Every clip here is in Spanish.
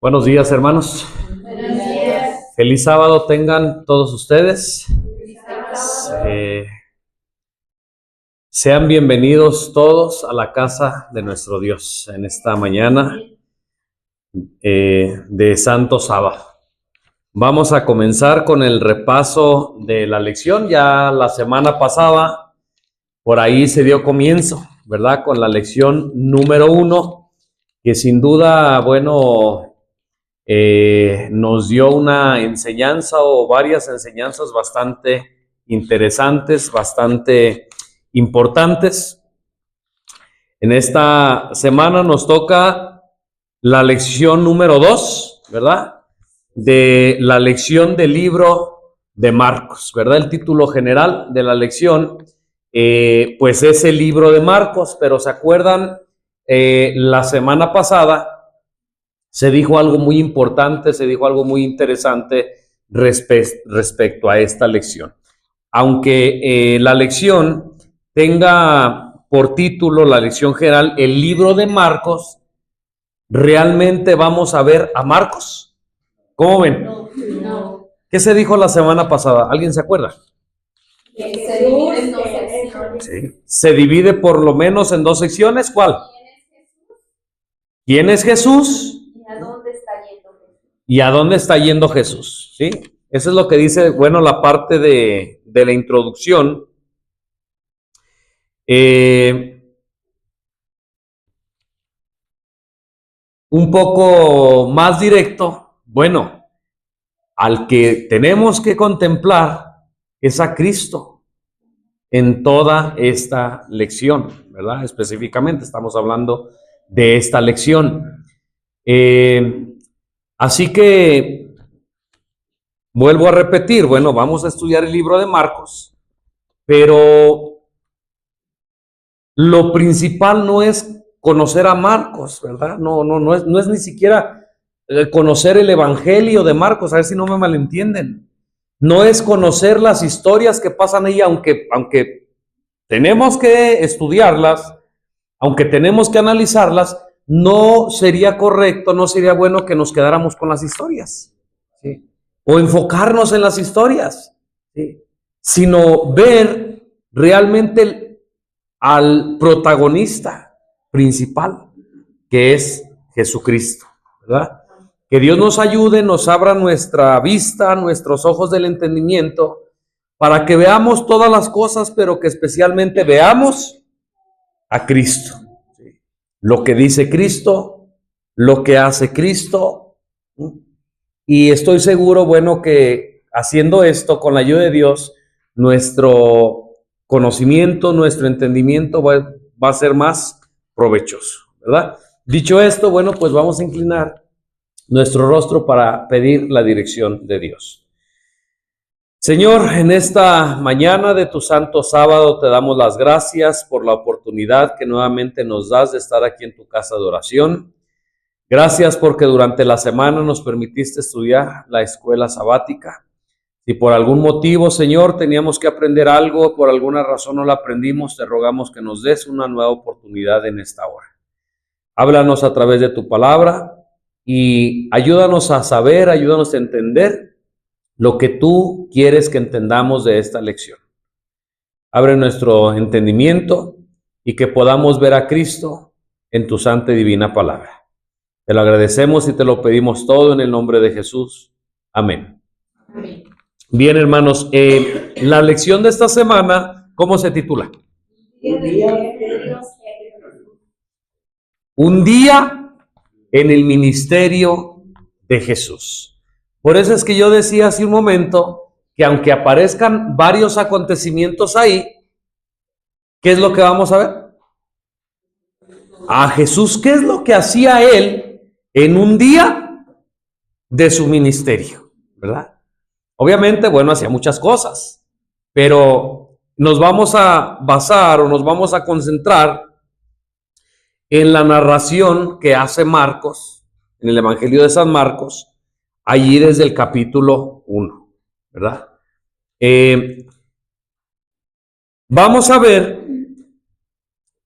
Buenos días, hermanos. Buenos días. Feliz sábado tengan todos ustedes. Sean bienvenidos todos a la casa de nuestro Dios en esta mañana de Santo Sábado. Vamos a comenzar con el repaso de la lección. Ya la semana pasada, por ahí se dio comienzo, ¿verdad? Con la lección número 1, que sin duda, nos dio una enseñanza o varias enseñanzas bastante interesantes, bastante importantes. En esta semana nos toca la lección número 2, ¿verdad? De la lección del libro de Marcos, ¿verdad? El título general de la lección, pues es el libro de Marcos, pero ¿se acuerdan? La semana pasada se dijo algo muy importante, se dijo algo muy interesante respecto a esta lección. Aunque la lección tenga por título, la lección general, el libro de Marcos, ¿realmente vamos a ver a Marcos? ¿Cómo ven? No. ¿Qué se dijo la semana pasada? ¿Alguien se acuerda? Que se divide en dos secciones. Sí. Se divide por lo menos en dos secciones. ¿Cuál? ¿Quién es Jesús? ¿Y a dónde está yendo Jesús? ¿Y a dónde está yendo Jesús? ¿Sí? Eso es lo que dice, la parte de la introducción. Un poco más directo, al que tenemos que contemplar es a Cristo en toda esta lección, ¿verdad? Específicamente estamos hablando de esta lección. Así que vuelvo a repetir, vamos a estudiar el libro de Marcos, pero lo principal no es conocer a Marcos, ¿verdad? No es ni siquiera conocer el evangelio de Marcos, a ver si no me malentienden. No es conocer las historias que pasan ahí, aunque tenemos que estudiarlas, aunque tenemos que analizarlas, no sería correcto, no sería bueno que nos quedáramos con las historias, ¿sí? O enfocarnos en las historias, ¿sí? Sino ver realmente al protagonista principal, que es Jesucristo, ¿verdad? Que Dios nos ayude, nos abra nuestra vista, nuestros ojos del entendimiento, para que veamos todas las cosas, pero que especialmente veamos a Cristo. ¿Sí? Lo que dice Cristo, lo que hace Cristo. Y estoy seguro, que haciendo esto con la ayuda de Dios, nuestro conocimiento, nuestro entendimiento va a ser más provechoso, ¿verdad? Dicho esto, pues vamos a inclinar nuestro rostro para pedir la dirección de Dios. Señor, en esta mañana de tu santo sábado te damos las gracias por la oportunidad que nuevamente nos das de estar aquí en tu casa de oración. Gracias porque durante la semana nos permitiste estudiar la escuela sabática. Si por algún motivo, Señor, teníamos que aprender algo, por alguna razón no lo aprendimos, te rogamos que nos des una nueva oportunidad en esta hora. Háblanos a través de tu palabra y ayúdanos a saber, ayúdanos a entender lo que tú quieres que entendamos de esta lección. Abre nuestro entendimiento y que podamos ver a Cristo en tu santa y divina palabra. Te lo agradecemos y te lo pedimos todo en el nombre de Jesús. Amén. Amén. Bien, hermanos, la lección de esta semana, ¿cómo se titula? Un día en el ministerio de Jesús. Por eso es que yo decía hace un momento que aunque aparezcan varios acontecimientos ahí, ¿qué es lo que vamos a ver? A Jesús, ¿qué es lo que hacía él en un día de su ministerio? ¿Verdad? Obviamente, hacía muchas cosas, pero nos vamos a basar o nos vamos a concentrar en la narración que hace Marcos, en el Evangelio de San Marcos, allí desde el capítulo 1, ¿verdad? Vamos a ver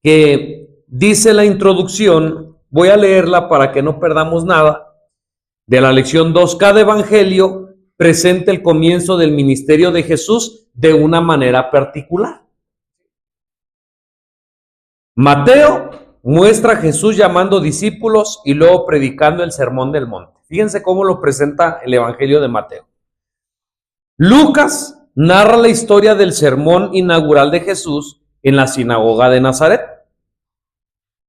que dice la introducción, voy a leerla para que no perdamos nada. de la lección 2, cada evangelio presenta el comienzo del ministerio de Jesús de una manera particular. Mateo muestra a Jesús llamando discípulos y luego predicando el sermón del monte. Fíjense cómo lo presenta el evangelio de Mateo. Lucas narra la historia del sermón inaugural de Jesús en la sinagoga de Nazaret.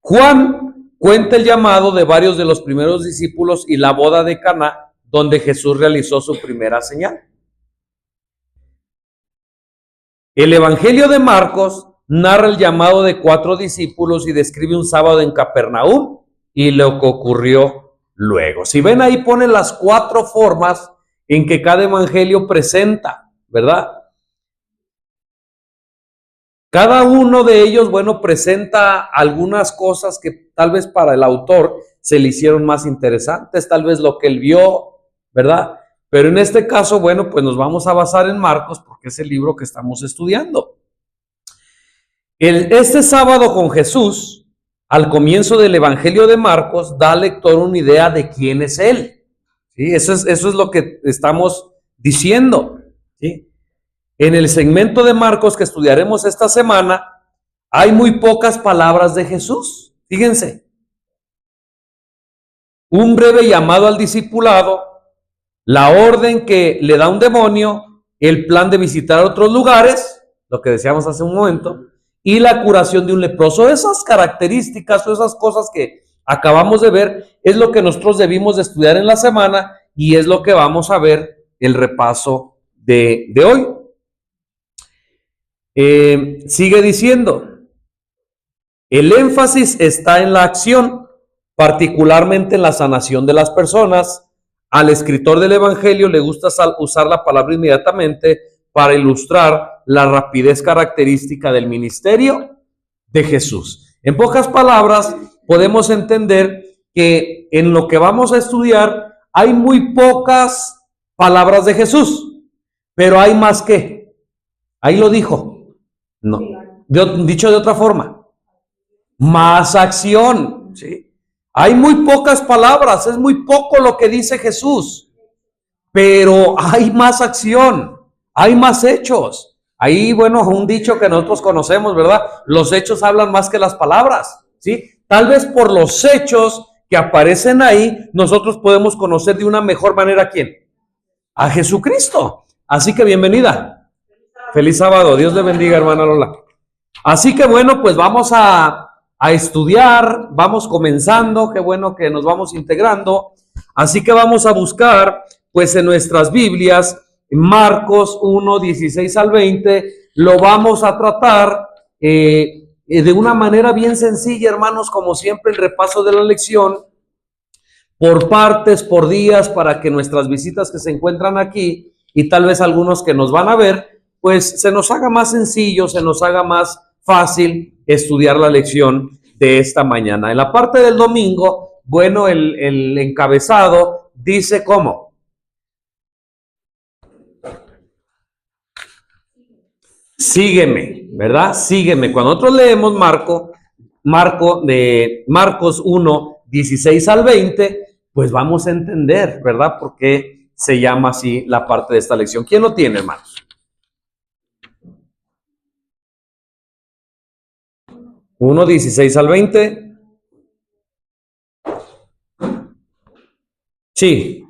Juan cuenta el llamado de varios de los primeros discípulos y la boda de Caná, donde Jesús realizó su primera señal. El evangelio de Marcos narra el llamado de 4 discípulos y describe un sábado en Capernaum y lo que ocurrió luego. Si ven ahí ponen las 4 formas en que cada evangelio presenta, ¿verdad? Cada uno de ellos, bueno, presenta algunas cosas que tal vez para el autor se le hicieron más interesantes, tal vez lo que él vio, ¿verdad? Pero en este caso, bueno, pues nos vamos a basar en Marcos porque es el libro que estamos estudiando. Este sábado con Jesús, al comienzo del evangelio de Marcos, da al lector una idea de quién es él. ¿Sí? Eso es lo que estamos diciendo. ¿Sí? En el segmento de Marcos que estudiaremos esta semana, hay muy pocas palabras de Jesús. Fíjense. Un breve llamado al discipulado, la orden que le da un demonio, el plan de visitar otros lugares, lo que decíamos hace un momento, y la curación de un leproso. Esas características o esas cosas que acabamos de ver es lo que nosotros debimos de estudiar en la semana y es lo que vamos a ver el repaso de hoy. Sigue diciendo, el énfasis está en la acción, particularmente en la sanación de las personas. Al escritor del evangelio le gusta usar la palabra inmediatamente para ilustrar la rapidez característica del ministerio de Jesús. En pocas palabras, podemos entender que en lo que vamos a estudiar hay muy pocas palabras de Jesús, pero hay más que. Ahí lo dijo. No, dicho de otra forma, más acción. ¿Sí? Hay muy pocas palabras, es muy poco lo que dice Jesús, pero hay más acción. Hay más hechos. Ahí, bueno, un dicho que nosotros conocemos, ¿verdad? Los hechos hablan más que las palabras, ¿sí? Tal vez por los hechos que aparecen ahí, nosotros podemos conocer de una mejor manera ¿a quién? A Jesucristo. Así que bienvenida. Feliz sábado. Dios le bendiga, hermana Lola. Así que bueno, pues vamos a estudiar, vamos comenzando, qué bueno que nos vamos integrando. Así que vamos a buscar, pues en nuestras Biblias, Marcos 1, 16 al 20, lo vamos a tratar de una manera bien sencilla, hermanos, como siempre el repaso de la lección, por partes, por días, para que nuestras visitas que se encuentran aquí, y tal vez algunos que nos van a ver, pues se nos haga más sencillo, se nos haga más fácil estudiar la lección de esta mañana. En la parte del domingo, bueno, el encabezado dice ¿cómo? Sígueme, ¿verdad? Sígueme. Cuando nosotros leemos Marcos 1, 16 al 20, pues vamos a entender, ¿verdad? Por qué se llama así la parte de esta lección. ¿Quién lo tiene, hermanos? 1, 16 al 20. Sí.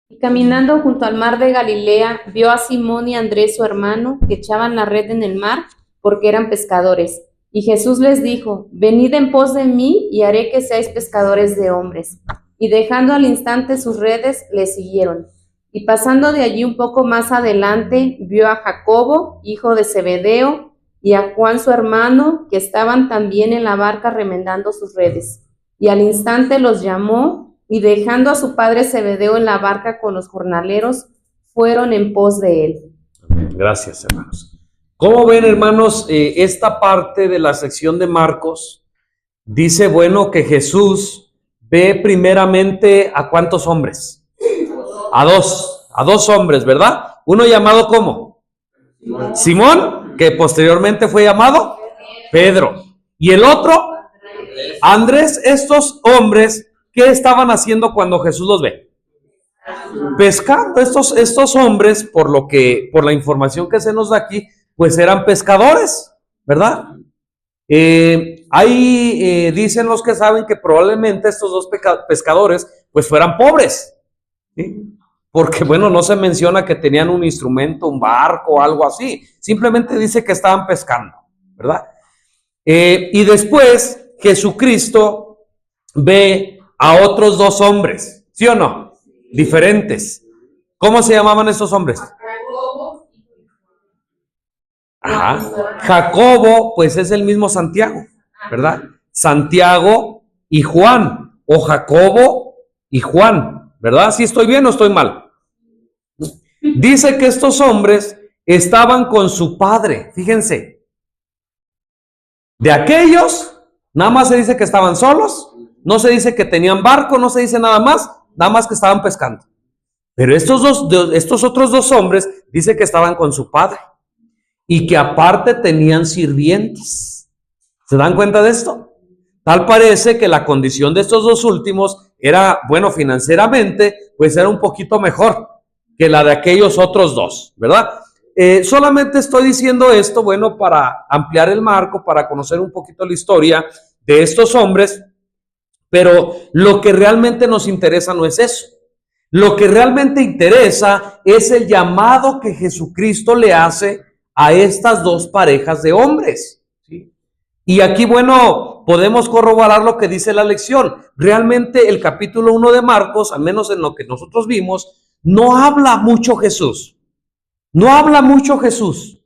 Y caminando junto al mar de Galilea, vio a Simón y a Andrés su hermano, que echaban la red en el mar, porque eran pescadores. Y Jesús les dijo: venid en pos de mí, y haré que seáis pescadores de hombres. Y dejando al instante sus redes, le siguieron. Y pasando de allí un poco más adelante, vio a Jacobo, hijo de Zebedeo, y a Juan su hermano, que estaban también en la barca remendando sus redes. Y al instante los llamó, y dejando a su padre Zebedeo en la barca con los jornaleros, fueron en pos de él. Gracias, hermanos. ¿Cómo ven, hermanos, esta parte de la sección de Marcos? Dice, bueno, que Jesús ve primeramente a ¿cuántos hombres? A dos hombres, ¿verdad? Uno llamado ¿cómo? Simón, que posteriormente fue llamado Pedro. Y el otro, Andrés, estos hombres, ¿qué estaban haciendo cuando Jesús los ve? Pescando. Estos hombres, por la información que se nos da aquí, pues eran pescadores, ¿verdad? Ahí dicen los que saben que probablemente estos dos pescadores pues fueran pobres, ¿sí? Porque bueno, no se menciona que tenían un instrumento, un barco o algo así, simplemente dice que estaban pescando, ¿verdad? Y después Jesucristo ve a otros dos hombres, ¿sí o no? Diferentes. ¿Cómo se llamaban estos hombres? Ajá. Jacobo, pues es el mismo Santiago, ¿verdad? Santiago y Juan, o Jacobo y Juan, ¿verdad? ¿Sí estoy bien o estoy mal? Dice que estos hombres estaban con su padre, fíjense. De aquellos, nada más se dice que estaban solos, no se dice que tenían barco, no se dice nada más que estaban pescando. Pero estos otros dos hombres, dice que estaban con su padre. Y que aparte tenían sirvientes. ¿Se dan cuenta de esto? Tal parece que la condición de estos dos últimos era, bueno, financieramente, pues era un poquito mejor que la de aquellos otros dos, ¿verdad? Solamente estoy diciendo esto, bueno, para ampliar el marco, para conocer un poquito la historia de estos hombres, pero lo que realmente nos interesa no es eso. Lo que realmente interesa es el llamado que Jesucristo le hace a estas dos parejas de hombres, ¿sí? Y aquí, bueno, podemos corroborar lo que dice la lección. Realmente el capítulo 1 de Marcos, al menos en lo que nosotros vimos, no habla mucho Jesús. No habla mucho Jesús.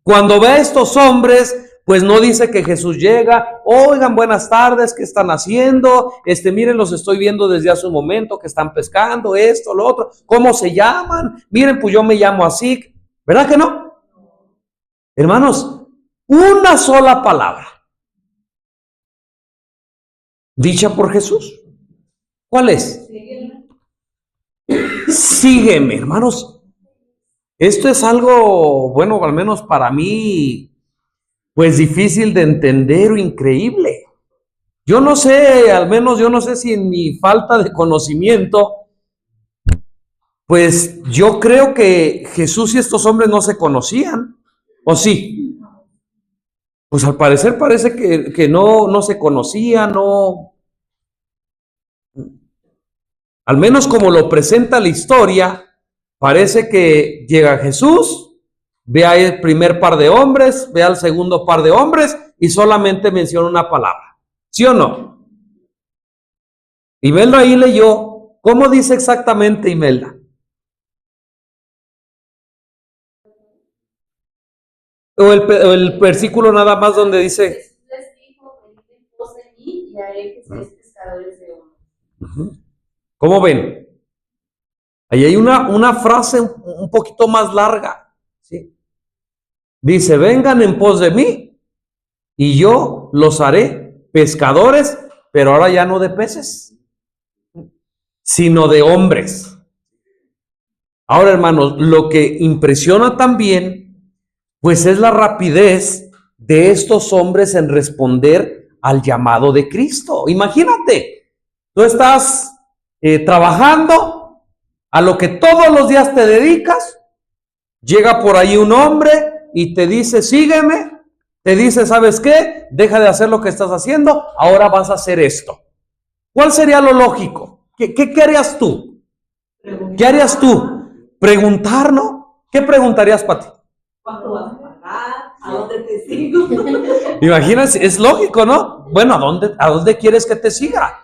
Cuando ve a estos hombres, pues no dice que Jesús llega, oigan, buenas tardes, ¿qué están haciendo? Miren, los estoy viendo desde hace un momento que están pescando, esto, lo otro. ¿Cómo se llaman? Miren, pues yo me llamo así. ¿Verdad que no? Hermanos, una sola palabra dicha por Jesús. ¿Cuál es? Sígueme, hermanos. Esto es algo, bueno, al menos para mí, pues difícil de entender o increíble. Yo no sé, al menos yo no sé si en mi falta de conocimiento, pues yo creo que Jesús y estos hombres no se conocían. ¿O sí? Pues al parecer parece que no se conocían, no. Al menos como lo presenta la historia, parece que llega Jesús, ve al primer par de hombres, ve al segundo par de hombres y solamente menciona una palabra. ¿Sí o no? Imelda ahí leyó. ¿Cómo dice exactamente Imelda? O el versículo nada más donde dice. Jesús les dijo, venid en pos de mí y haré que seáis pescadores de hombres. ¿Cómo ven? Ahí hay una frase un poquito más larga, ¿sí? Dice, vengan en pos de mí y yo los haré pescadores, pero ahora ya no de peces, sino de hombres. Ahora, hermanos, lo que impresiona también, pues es la rapidez de estos hombres en responder al llamado de Cristo. Imagínate, tú estás trabajando a lo que todos los días te dedicas, llega por ahí un hombre y te dice, sígueme, te dice, ¿sabes qué? Deja de hacer lo que estás haciendo, ahora vas a hacer esto. ¿Cuál sería lo lógico? ¿Qué harías tú? ¿Qué harías tú? Preguntar, ¿no? ¿Qué preguntarías, Pati? ¿Cuánto vas a pagar? ¿A dónde te sigo? Imagínate, es lógico, ¿no? Bueno, ¿a dónde quieres que te siga?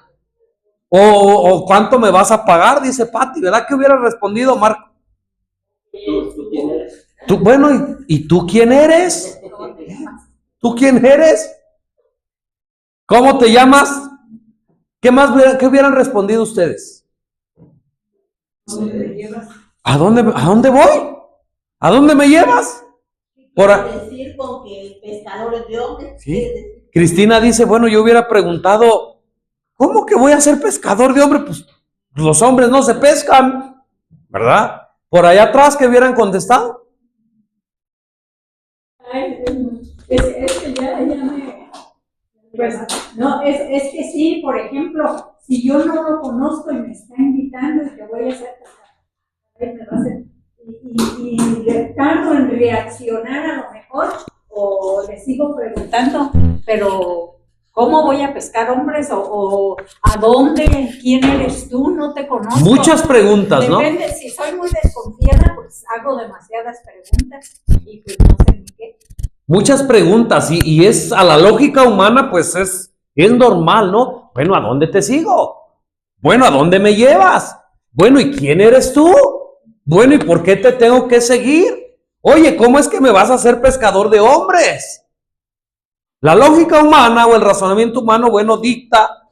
O ¿cuánto me vas a pagar? Dice Pati, ¿verdad que hubiera respondido Marco? ¿Tú quién eres? Tú, bueno, ¿y tú quién eres? ¿Tú quién eres? ¿Cómo te llamas? ¿Qué hubieran respondido ustedes? ¿Dónde te llevas? ¿A dónde voy? ¿A dónde me llevas? Quiere decir con que pescadores de hombres. ¿Sí? Cristina dice, bueno, yo hubiera preguntado, ¿cómo que voy a ser pescador de hombres? Pues los hombres no se pescan, ¿verdad? Por allá atrás, ¿qué hubieran contestado? Ay, es que ya me Pues, no, es que sí, por ejemplo, si yo no lo conozco y me está invitando y te voy a hacer me va a hacer, y tardo en reaccionar a lo mejor, o le sigo preguntando, pero ¿cómo voy a pescar hombres? O ¿a dónde? ¿Quién eres tú? No te conozco. Muchas preguntas, ¿no? Depende, si soy muy desconfiada, pues hago demasiadas preguntas y pues no sé ni qué. Muchas preguntas, y es a la lógica humana, pues es normal, ¿no? Bueno, ¿a dónde te sigo? Bueno, ¿a dónde me llevas? Bueno, ¿y quién eres tú? Bueno, ¿y por qué te tengo que seguir? Oye, ¿cómo es que me vas a hacer pescador de hombres? La lógica humana o el razonamiento humano, bueno, dicta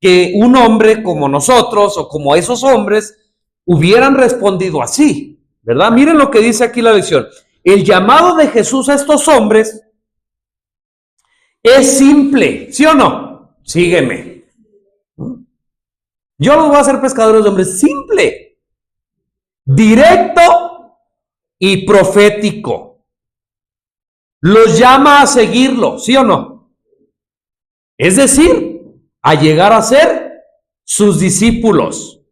que un hombre como nosotros o como esos hombres hubieran respondido así, ¿verdad? Miren lo que dice aquí la lección. El llamado de Jesús a estos hombres es simple, ¿sí o no? Sígueme. Yo los voy a hacer pescadores de hombres, simple, directo y profético. Los llama a seguirlo, ¿sí o no? Es decir, a llegar a ser sus discípulos.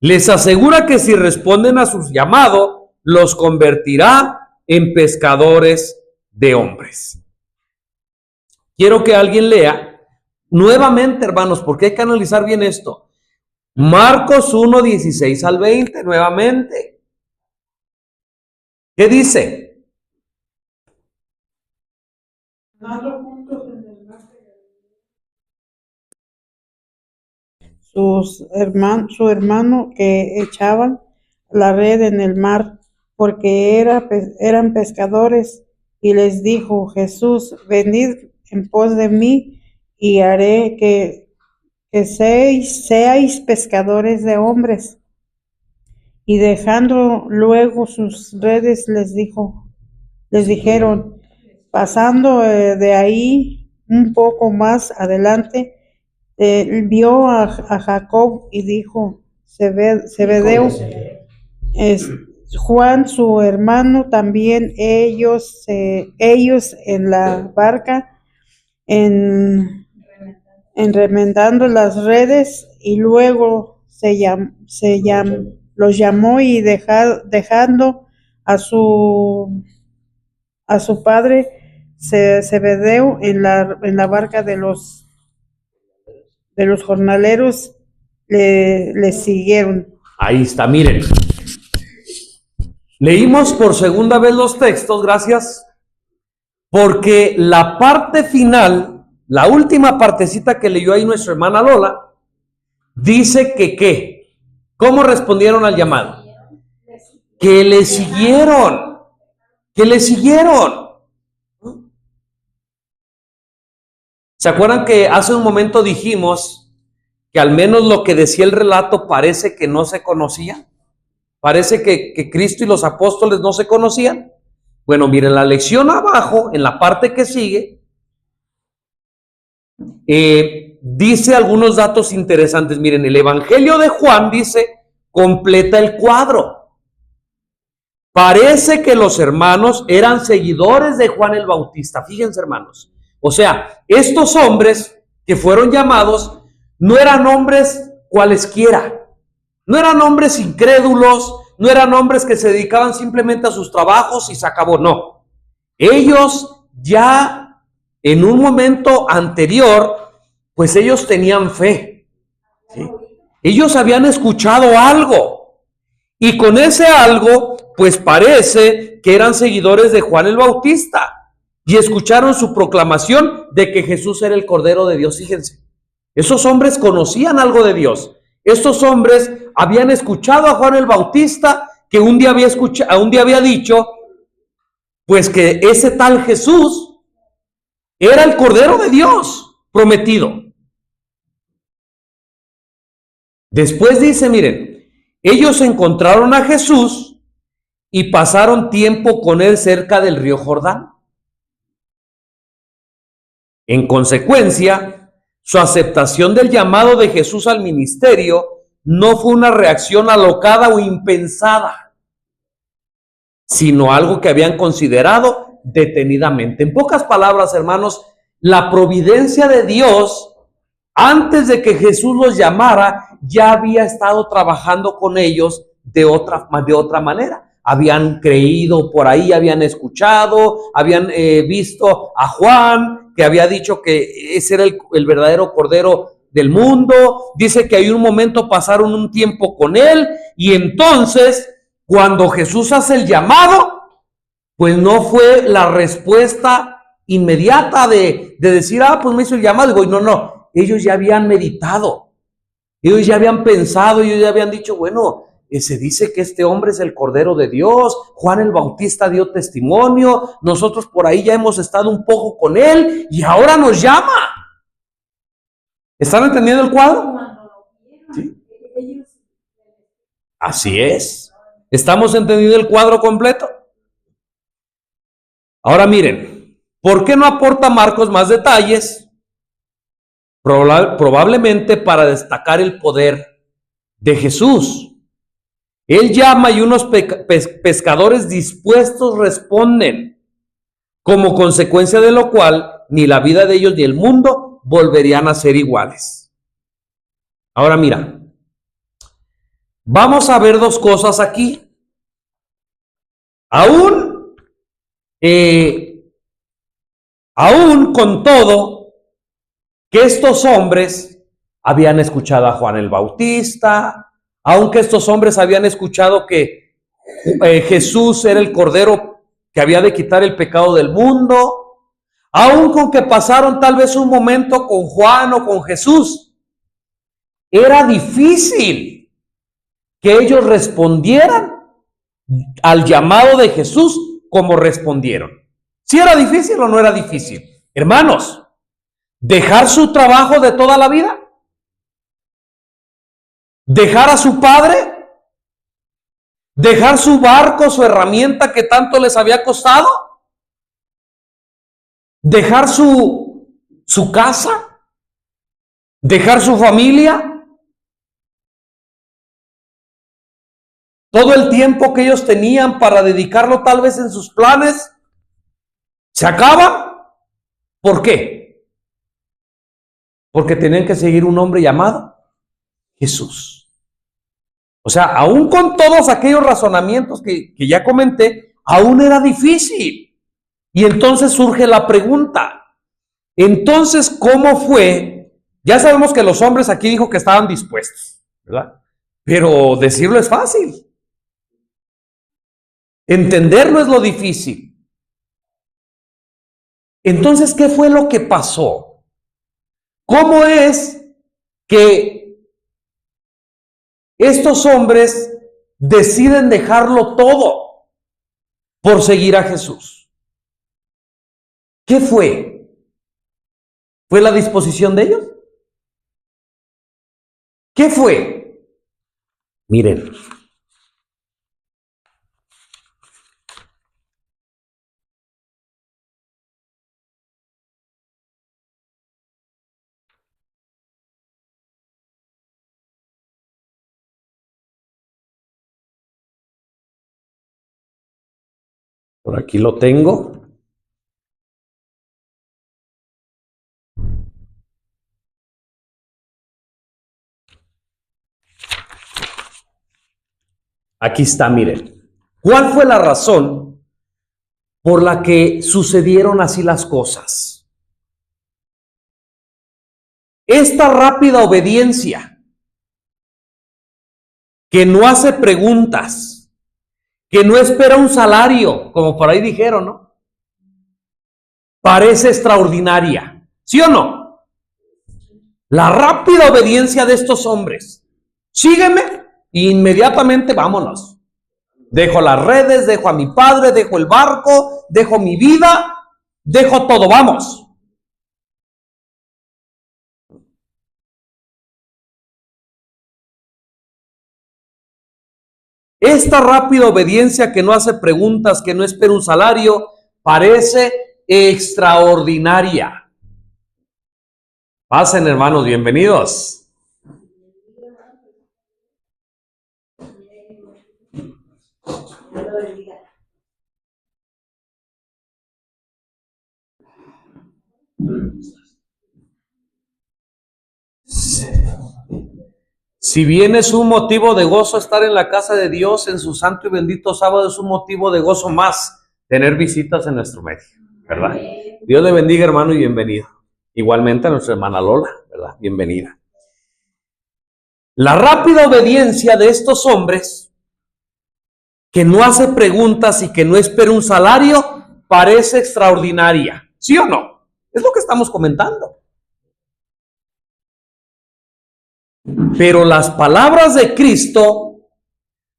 Les asegura que si responden a su llamado, los convertirá en pescadores de hombres. Quiero que alguien lea nuevamente, hermanos, porque hay que analizar bien esto. Marcos 1, 16 al 20, nuevamente. ¿Qué dice? Su hermano que echaban la red en el mar, porque eran pescadores, y les dijo Jesús: venid en pos de mí, y haré que seáis pescadores de hombres. Y dejando luego sus redes, les dijeron, pasando de ahí un poco más adelante, vio a Jacob y dijo, Zebedeo, Juan su hermano, también ellos en la barca, remendando las redes, y luego los llamó, y dejando a su padre Zebedeo en la barca de los jornaleros, le siguieron. Ahí está, miren. Leímos por segunda vez los textos, gracias, porque la parte final, la última partecita que leyó ahí nuestra hermana Lola, dice que ¿qué? ¿Cómo respondieron al llamado? Que le siguieron, ¿Se acuerdan que hace un momento dijimos que al menos lo que decía el relato parece que no se conocía? Parece que Cristo y los apóstoles no se conocían. Bueno, miren la lección abajo, en la parte que sigue, dice algunos datos interesantes. Miren, el Evangelio de Juan dice, completa el cuadro. Parece que los hermanos eran seguidores de Juan el Bautista. Fíjense, hermanos. O sea, estos hombres que fueron llamados no eran hombres cualesquiera. No eran hombres incrédulos, no eran hombres que se dedicaban simplemente a sus trabajos y se acabó, no. Ellos ya en un momento anterior, pues ellos tenían fe, ¿sí? Ellos habían escuchado algo, y con ese algo, pues parece que eran seguidores de Juan el Bautista, y escucharon su proclamación de que Jesús era el Cordero de Dios. Fíjense, esos hombres conocían algo de Dios. Estos hombres habían escuchado a Juan el Bautista, que un día había dicho, pues que ese tal Jesús era el Cordero de Dios prometido. Después dice, miren, ellos encontraron a Jesús y pasaron tiempo con él cerca del río Jordán. En consecuencia, su aceptación del llamado de Jesús al ministerio no fue una reacción alocada o impensada, sino algo que habían considerado detenidamente. En pocas palabras, hermanos, la providencia de Dios, antes de que Jesús los llamara, ya había estado trabajando con ellos de otra manera. Habían creído por ahí, habían escuchado, habían visto a Juan, que había dicho que ese era el verdadero Cordero del mundo. Dice que hay un momento pasaron un tiempo con él, y entonces cuando Jesús hace el llamado, pues no fue la respuesta inmediata de decir, pues me hizo el llamado. Digo, no, ellos ya habían meditado, ellos ya habían pensado, ellos ya habían dicho, bueno, se dice que este hombre es el Cordero de Dios, Juan el Bautista dio testimonio, nosotros por ahí ya hemos estado un poco con él y ahora nos llama. ¿Están entendiendo el cuadro? ¿Sí? Así es. ¿Estamos entendiendo el cuadro completo? Ahora miren, ¿por qué no aporta Marcos más detalles? Probablemente para destacar el poder de Jesús. Él llama y unos pescadores dispuestos responden, como consecuencia de lo cual ni la vida de ellos ni el mundo volverían a ser iguales. Ahora mira, vamos a ver dos cosas aquí. Aún con todo que estos hombres habían escuchado a Juan el Bautista, aunque estos hombres habían escuchado que Jesús era el Cordero que había de quitar el pecado del mundo, aun con que pasaron tal vez un momento con Juan o con Jesús, era difícil que ellos respondieran al llamado de Jesús como respondieron. ¿Sí era difícil o no era difícil? Hermanos, dejar su trabajo de toda la vida, dejar a su padre, dejar su barco, su herramienta que tanto les había costado, dejar su casa, dejar su familia, todo el tiempo que ellos tenían para dedicarlo tal vez en sus planes, se acaba. ¿Por qué? Porque tenían que seguir un hombre llamado Jesús. O sea, aún con todos aquellos razonamientos que ya comenté, aún era difícil. Y entonces surge la pregunta, entonces, ¿cómo fue? Ya sabemos que los hombres aquí dijo que estaban dispuestos, ¿verdad? Pero decirlo es fácil. Entenderlo es lo difícil. Entonces, ¿qué fue lo que pasó? ¿Cómo es que estos hombres deciden dejarlo todo por seguir a Jesús? ¿Qué fue? ¿Fue la disposición de ellos? ¿Qué fue? Miren. Por aquí lo tengo. Aquí está, miren. ¿Cuál fue la razón por la que sucedieron así las cosas? Esta rápida obediencia, que no hace preguntas, que no espera un salario, como por ahí dijeron, ¿no? Parece extraordinaria, ¿sí o no? La rápida obediencia de estos hombres. Sígueme, e inmediatamente vámonos. Dejo las redes, dejo a mi padre, dejo el barco, dejo mi vida, dejo todo, vamos. Esta rápida obediencia que no hace preguntas, que no espera un salario, parece extraordinaria. Pasen, hermanos, bienvenidos. Si bien es un motivo de gozo estar en la casa de Dios en su santo y bendito sábado, es un motivo de gozo más tener visitas en nuestro medio, ¿verdad? Dios le bendiga, hermano, y bienvenido. Igualmente a nuestra hermana Lola, ¿verdad? Bienvenida. La rápida obediencia de estos hombres, que no hace preguntas y que no espera un salario, parece extraordinaria. ¿Sí o no? Es lo que estamos comentando. Pero las palabras de Cristo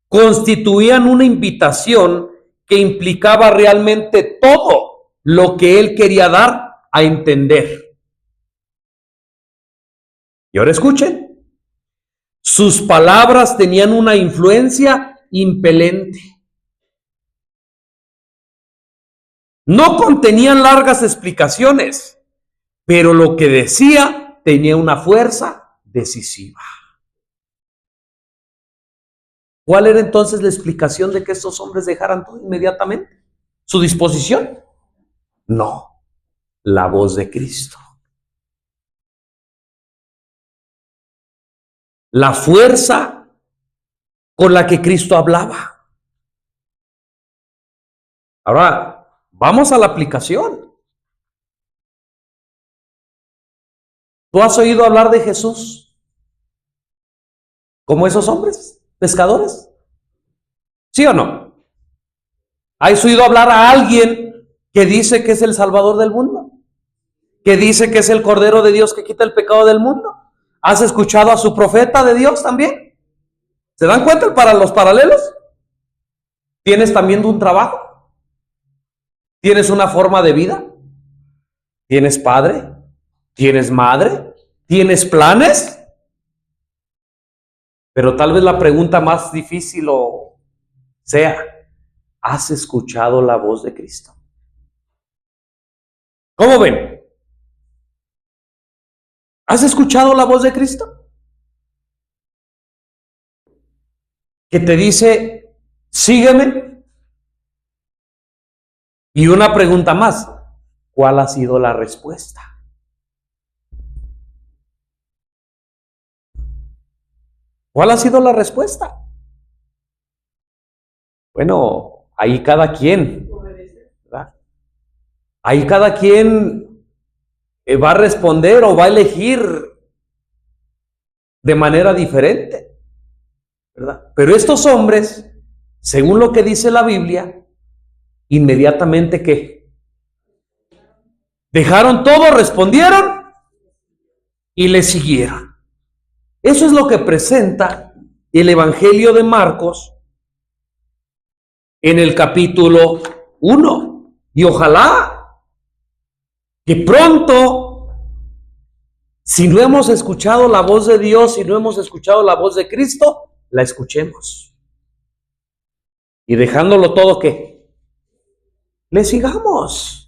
constituían una invitación que implicaba realmente todo lo que Él quería dar a entender. Y ahora escuchen. Sus palabras tenían una influencia impelente. No contenían largas explicaciones, pero lo que decía tenía una fuerza decisiva. ¿Cuál era entonces la explicación de que estos hombres dejaran todo inmediatamente? ¿Su disposición? No, la voz de Cristo. La fuerza con la que Cristo hablaba. Ahora, vamos a la aplicación. ¿Tú has oído hablar de Jesús como esos hombres, pescadores? ¿Sí o no? ¿Has oído hablar a alguien que dice que es el Salvador del mundo? ¿Que dice que es el Cordero de Dios que quita el pecado del mundo? ¿Has escuchado a su profeta de Dios también? ¿Se dan cuenta para los paralelos? ¿Tienes también un trabajo? ¿Tienes una forma de vida? ¿Tienes padre? ¿Tienes madre? ¿Tienes planes? Pero tal vez la pregunta más difícil sea, ¿has escuchado la voz de Cristo? ¿Cómo ven? ¿Has escuchado la voz de Cristo? Que te dice, sígueme. Y una pregunta más, ¿cuál ha sido la respuesta? ¿Cuál ha sido la respuesta? Bueno, ahí cada quien, ¿verdad? Ahí cada quien va a responder o va a elegir de manera diferente, ¿verdad? Pero estos hombres, según lo que dice la Biblia, inmediatamente ¿qué? Dejaron todo, respondieron y le siguieron. Eso es lo que presenta el Evangelio de Marcos en el capítulo 1. Y ojalá que pronto, si no hemos escuchado la voz de Dios, si no hemos escuchado la voz de Cristo, la escuchemos. Y dejándolo todo, ¿qué? Le sigamos.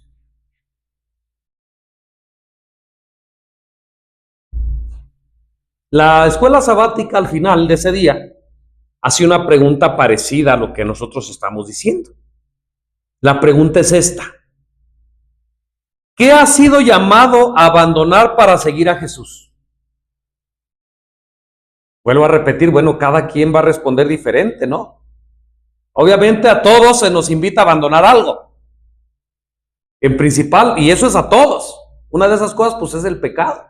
La escuela sabática al final de ese día hace una pregunta parecida a lo que nosotros estamos diciendo. La pregunta es esta. ¿Qué ha sido llamado a abandonar para seguir a Jesús? Vuelvo a repetir, bueno, cada quien va a responder diferente, ¿no? Obviamente a todos se nos invita a abandonar algo. En principal, y eso es a todos. Una de esas cosas, pues, es el pecado.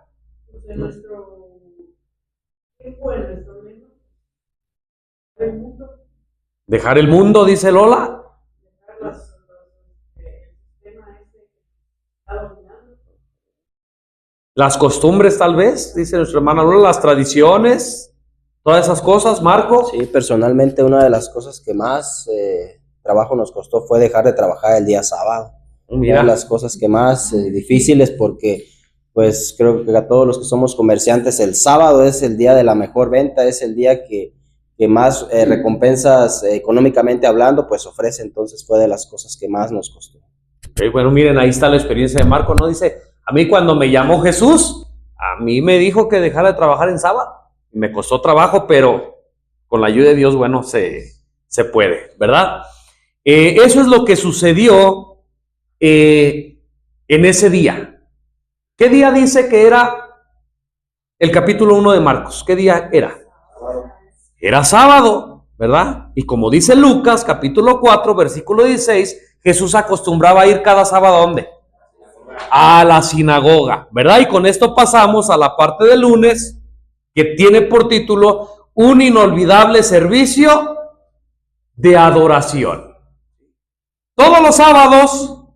Dejar el mundo, dice Lola. Las costumbres, tal vez, dice nuestra hermana Lola, las tradiciones, todas esas cosas, Marco. Sí, personalmente una de las cosas que más trabajo nos costó fue dejar de trabajar el día sábado. Mira. Una de las cosas que más difíciles, porque pues creo que a todos los que somos comerciantes el sábado es el día de la mejor venta, es el día que más recompensas económicamente hablando pues ofrece. Entonces fue de las cosas que más nos costó. Bueno, miren, ahí está la experiencia de Marco, ¿no? Dice, a mí cuando me llamó Jesús, a mí me dijo que dejara de trabajar en sábado. Me costó trabajo, pero con la ayuda de Dios, bueno, se puede, ¿verdad? Eso es lo que sucedió en ese día. ¿Qué día dice que era el capítulo 1 de Marcos? ¿Qué día era? Era sábado, ¿verdad? Y como dice Lucas, capítulo 4, versículo 16, Jesús acostumbraba a ir cada sábado ¿a dónde? A la sinagoga, ¿verdad? Y con esto pasamos a la parte del lunes, que tiene por título un inolvidable servicio de adoración. Todos los sábados,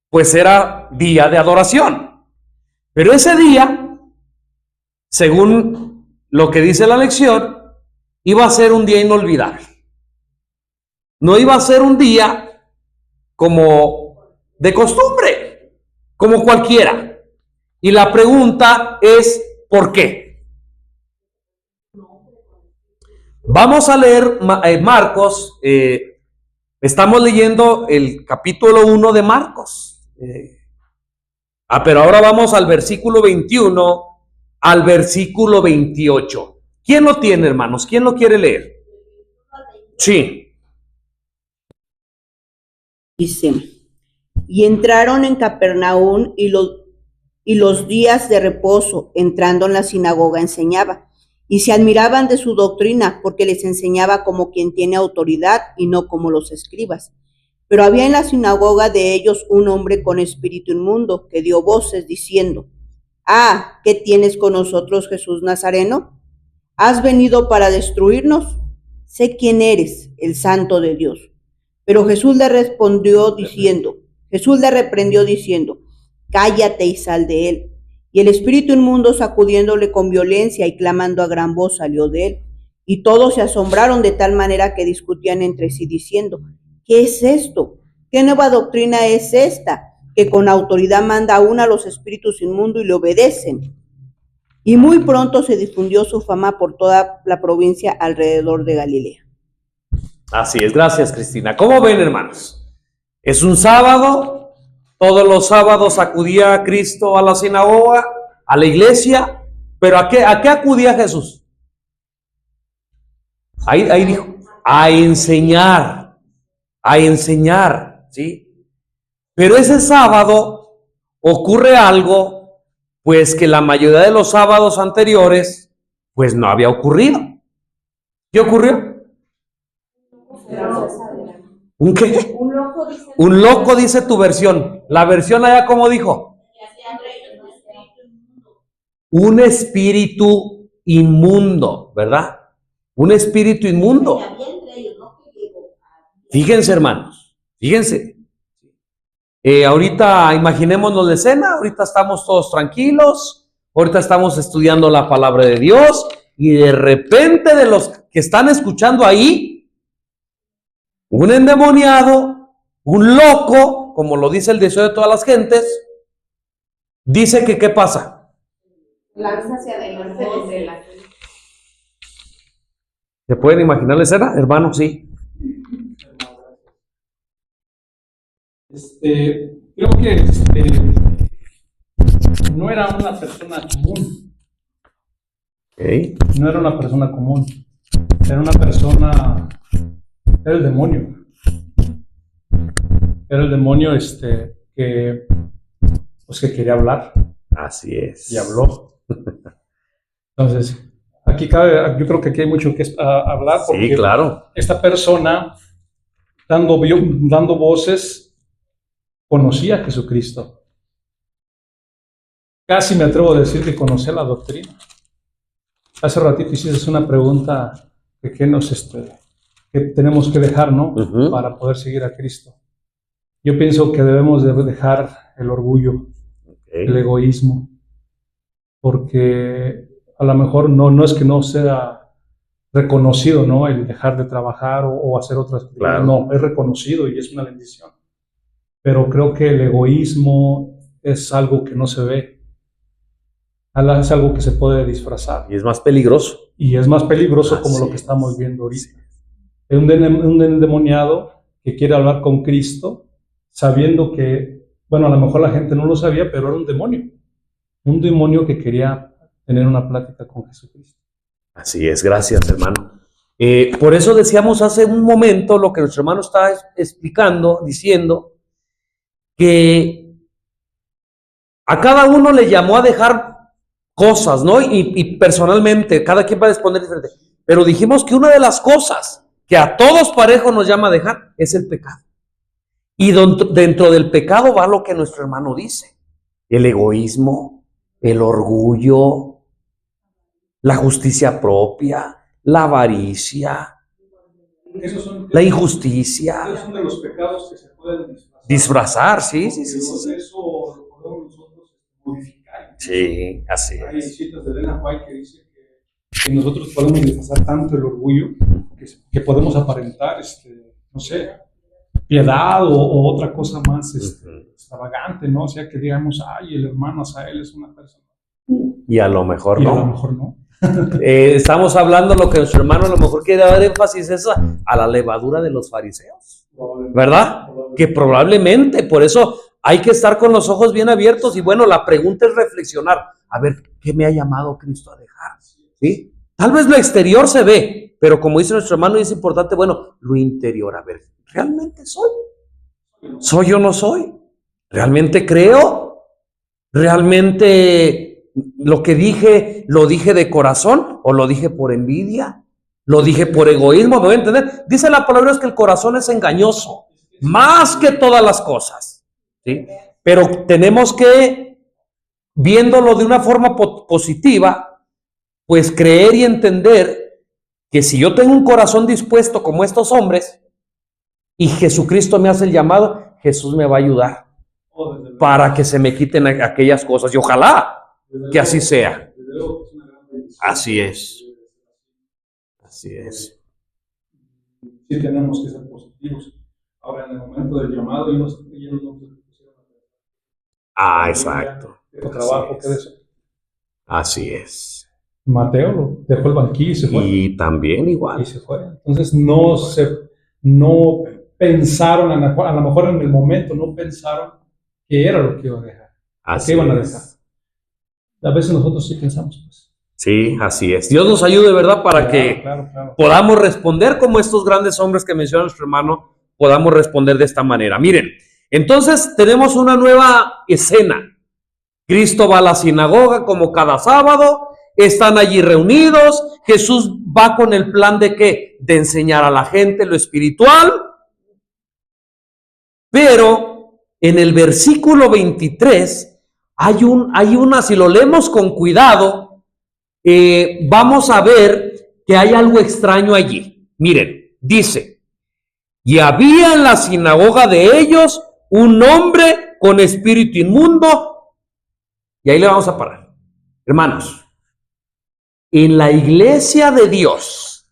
pues era día de adoración. Pero ese día, según lo que dice la lección, iba a ser un día inolvidable. No iba a ser un día como de costumbre, como cualquiera. Y la pregunta es, ¿por qué? Vamos a leer Marcos. Estamos leyendo el capítulo 1 de Marcos. Pero ahora vamos al versículo 21 al versículo 28. ¿Quién lo tiene, hermanos? ¿Quién lo quiere leer? Sí. Dice, y entraron en Capernaum y los días de reposo, entrando en la sinagoga, enseñaba. Y se admiraban de su doctrina, porque les enseñaba como quien tiene autoridad y no como los escribas. Pero había en la sinagoga de ellos un hombre con espíritu inmundo, que dio voces diciendo, ah, ¿qué tienes con nosotros, Jesús Nazareno? ¿Has venido para destruirnos? Sé quién eres, el Santo de Dios. Pero Jesús le reprendió diciendo, cállate y sal de él. Y el espíritu inmundo, sacudiéndole con violencia y clamando a gran voz, salió de él. Y todos se asombraron de tal manera que discutían entre sí diciendo, ¿qué es esto? ¿Qué nueva doctrina es esta? Que con autoridad manda aún a los espíritus inmundos y le obedecen. Y muy pronto se difundió su fama por toda la provincia alrededor de Galilea. Así es, gracias Cristina. ¿Cómo ven, hermanos? Es un sábado, todos los sábados acudía a Cristo a la sinagoga, a la iglesia, pero ¿a qué acudía Jesús? Ahí dijo, a enseñar, ¿sí? Pero ese sábado ocurre algo, pues que la mayoría de los sábados anteriores, pues no había ocurrido. ¿Qué ocurrió? ¿Un qué? Un loco dice tu versión. La versión allá, ¿cómo dijo? Un espíritu inmundo, ¿verdad? Un espíritu inmundo. Fíjense, hermanos, fíjense. Ahorita imaginémonos la escena, ahorita estamos todos tranquilos, ahorita estamos estudiando la palabra de Dios y de repente de los que están escuchando ahí, un endemoniado, un loco, como lo dice el deseo de todas las gentes, dice que ¿qué pasa? Lanza hacia adelante desde la... ¿Se pueden imaginar la escena, hermano? Sí. Creo que no era una persona común. Okay. No era una persona común. Era una persona, era el demonio. Era el demonio que quería hablar. Así es. Y habló. Entonces, yo creo que aquí hay mucho que hablar, porque sí, claro. Esta persona, dando voces, conocía a Jesucristo. Casi me atrevo a decir que conocía la doctrina. Hace ratito hiciste una pregunta de que tenemos que dejar, ¿no? Uh-huh. Para poder seguir a Cristo. Yo pienso que debemos de dejar el orgullo, el egoísmo, porque a lo mejor no es que no sea reconocido, ¿no? El dejar de trabajar o hacer otras cosas. Claro. No, es reconocido y es una bendición. Pero creo que el egoísmo es algo que no se ve. Es algo que se puede disfrazar. Y es más peligroso. Y es más peligroso como lo que estamos viendo ahorita. Es un endemoniado que quiere hablar con Cristo, sabiendo que, bueno, a lo mejor la gente no lo sabía, pero era un demonio. Un demonio que quería tener una plática con Jesucristo. Así es, gracias, hermano. Por eso decíamos hace un momento lo que nuestro hermano está explicando, diciendo que A cada uno le llamó a dejar cosas, ¿no? Y personalmente, cada quien va a responder diferente. Pero dijimos que una de las cosas que a todos parejo nos llama a dejar es el pecado. Y dentro del pecado va lo que nuestro hermano dice. El egoísmo, el orgullo, la justicia propia, la avaricia, la injusticia. Esos son de los pecados que se pueden Disfrazar, sí. Eso lo podemos nosotros modificar. Sí, así Hay es. citas de Elena White que dice que nosotros podemos disfrazar tanto el orgullo que podemos aparentar, no sé, piedad o otra cosa más extravagante, ¿no? O sea, que digamos, ay, el hermano Asael es una persona. Y a lo mejor Y no. a lo mejor no. Estamos hablando lo que nuestro hermano a lo mejor quiere dar énfasis es a la levadura de los fariseos, ¿verdad? Que probablemente, por eso hay que estar con los ojos bien abiertos y bueno, la pregunta es reflexionar, a ver, ¿qué me ha llamado Cristo a dejar? ¿Sí? Tal vez lo exterior se ve, pero como dice nuestro hermano y es importante, bueno, lo interior, a ver, ¿realmente soy? ¿Soy o no soy? ¿Realmente creo? ¿Realmente lo que dije, lo dije de corazón o lo dije por envidia? ¿Lo dije por egoísmo? ¿Me voy a entender? Dice la palabra es que el corazón es engañoso, más que todas las cosas, ¿sí? Pero tenemos que, viéndolo de una forma positiva, pues creer y entender que si yo tengo un corazón dispuesto como estos hombres y Jesucristo me hace el llamado, Jesús me va a ayudar para que se me quiten aquellas cosas y ojalá que así sea. Así es. Así es. Sí tenemos que ser positivos. Ahora, en el momento del llamado, ellos no se pusieron a Exacto. trabajo, ¿qué de eso? Así es. Mateo lo dejó el banquillo y se fue. Y también igual. Y se fue. Entonces no pensaron, a lo mejor en el momento no pensaron que era lo que iban a dejar. Así ¿Qué iban a es. dejar? A veces nosotros sí pensamos, pues. Sí, así es. Dios nos ayude, ¿verdad? Para que Claro. podamos responder como estos grandes hombres que menciona nuestro hermano, podamos responder de esta manera. Miren, entonces tenemos una nueva escena. Cristo va a la sinagoga como cada sábado, están allí reunidos, Jesús va con el plan de ¿qué? De enseñar a la gente lo espiritual, pero en el versículo 23 hay una, si lo leemos con cuidado, vamos a ver que hay algo extraño allí. Miren, dice, y había en la sinagoga de ellos un hombre con espíritu inmundo, y ahí le vamos a parar. Hermanos, en la iglesia de Dios,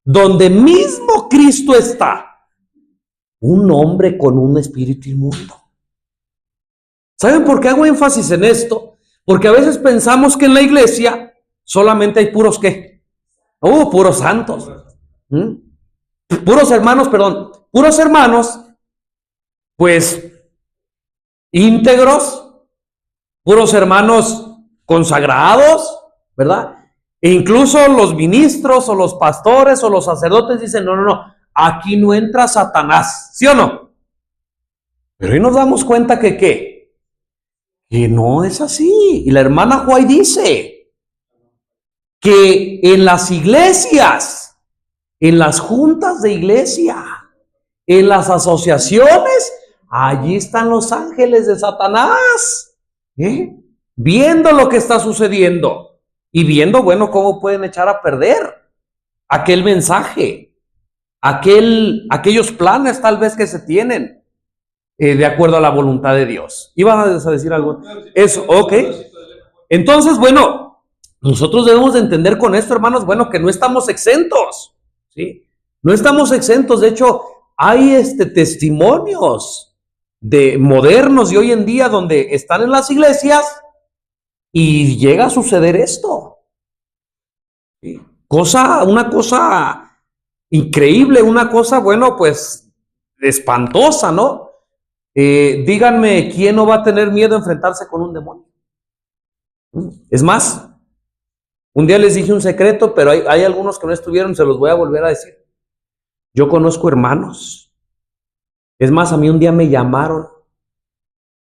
donde mismo Cristo está, un hombre con un espíritu inmundo. ¿Saben por qué hago énfasis en esto? Porque a veces pensamos que en la iglesia solamente hay puros ¿qué? Puros santos. Puros hermanos, pues íntegros, puros hermanos consagrados, ¿verdad? E incluso los ministros o los pastores o los sacerdotes dicen, no, aquí no entra Satanás, ¿sí o no? Pero ahí nos damos cuenta que ¿qué? Que no es así. Y la hermana Juay dice que en las iglesias, en las juntas de iglesia, en las asociaciones, allí están los ángeles de Satanás, viendo lo que está sucediendo y viendo, bueno, cómo pueden echar a perder aquel mensaje, aquellos planes tal vez que se tienen. De acuerdo a la voluntad de Dios. ¿Ibas a decir algo? Eso, ok. Entonces, bueno, nosotros debemos de entender con esto, hermanos, bueno, que no estamos exentos, ¿sí? No estamos exentos. De hecho, hay testimonios de modernos de hoy en día donde están en las iglesias y llega a suceder esto. ¿Sí? Una cosa increíble, una cosa, bueno, pues espantosa, ¿no? Díganme, ¿quién no va a tener miedo a enfrentarse con un demonio? Es más, un día les dije un secreto, pero hay algunos que no estuvieron, se los voy a volver a decir. Yo conozco hermanos. Es más, a mí un día me llamaron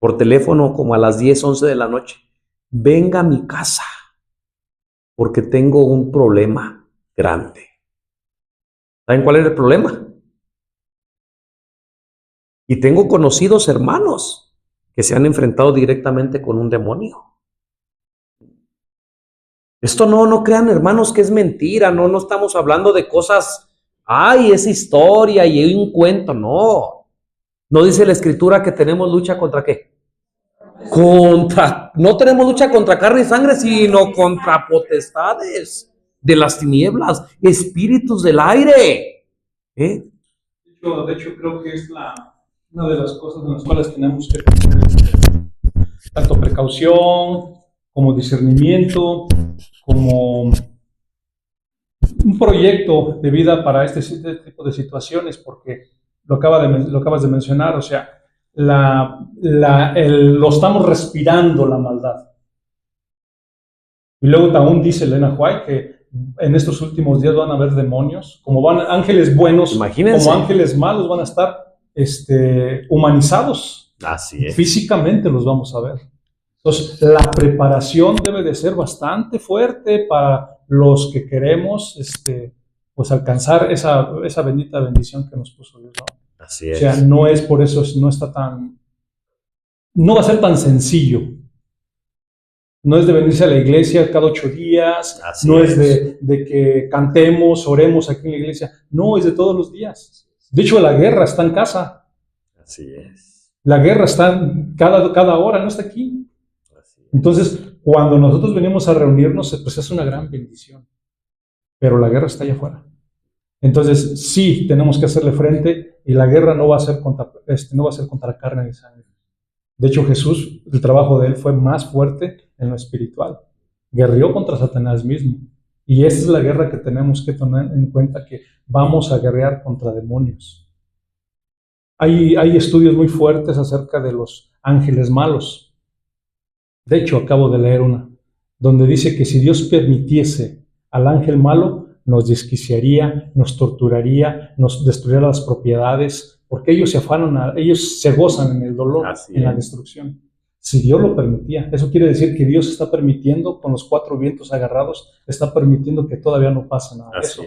por teléfono como a las 10, 11 de la noche. Venga a mi casa porque tengo un problema grande. ¿Saben cuál era el problema? Y tengo conocidos hermanos que se han enfrentado directamente con un demonio. Esto no crean, hermanos, que es mentira, no estamos hablando de cosas, ay, es historia y hay un cuento, no. No dice la Escritura que tenemos lucha contra ¿qué? No tenemos lucha contra carne y sangre, sino contra potestades de las tinieblas, espíritus del aire. De hecho, creo que es una de las cosas en las cuales tenemos que tener tanto precaución como discernimiento, como un proyecto de vida para este tipo de situaciones, porque lo acabas de mencionar, o sea, lo estamos respirando la maldad. Y luego aún dice Elena White que en estos últimos días van a haber demonios, como van ángeles buenos, imagínense, como ángeles malos van a estar humanizados. Así es. Físicamente los vamos a ver. Entonces, la preparación debe de ser bastante fuerte para los que queremos pues alcanzar esa bendita bendición que nos puso Dios, ¿no? Así es. O sea, no es por eso, no va a ser tan sencillo. No es de venirse a la iglesia cada 8 días, Así no es. es de que cantemos, oremos aquí en la iglesia, no, es de todos los días. De hecho, la guerra está en casa. Así es. La guerra está cada hora, no está aquí. Entonces, cuando nosotros venimos a reunirnos, pues es una gran bendición. Pero la guerra está allá afuera. Entonces, sí, tenemos que hacerle frente y la guerra no va a ser contra carne y sangre. De hecho, Jesús, el trabajo de él fue más fuerte en lo espiritual. Guerreó contra Satanás mismo. Y esa es la guerra que tenemos que tener en cuenta, que vamos a guerrear contra demonios. Hay estudios muy fuertes acerca de los ángeles malos. De hecho, acabo de leer una, donde dice que si Dios permitiese al ángel malo, nos desquiciaría, nos torturaría, nos destruiría las propiedades, porque ellos se afanan, ellos se gozan en el dolor, en la destrucción. Si Dios lo permitía, eso quiere decir que Dios está permitiendo, con los 4 vientos agarrados, está permitiendo que todavía no pase nada de eso.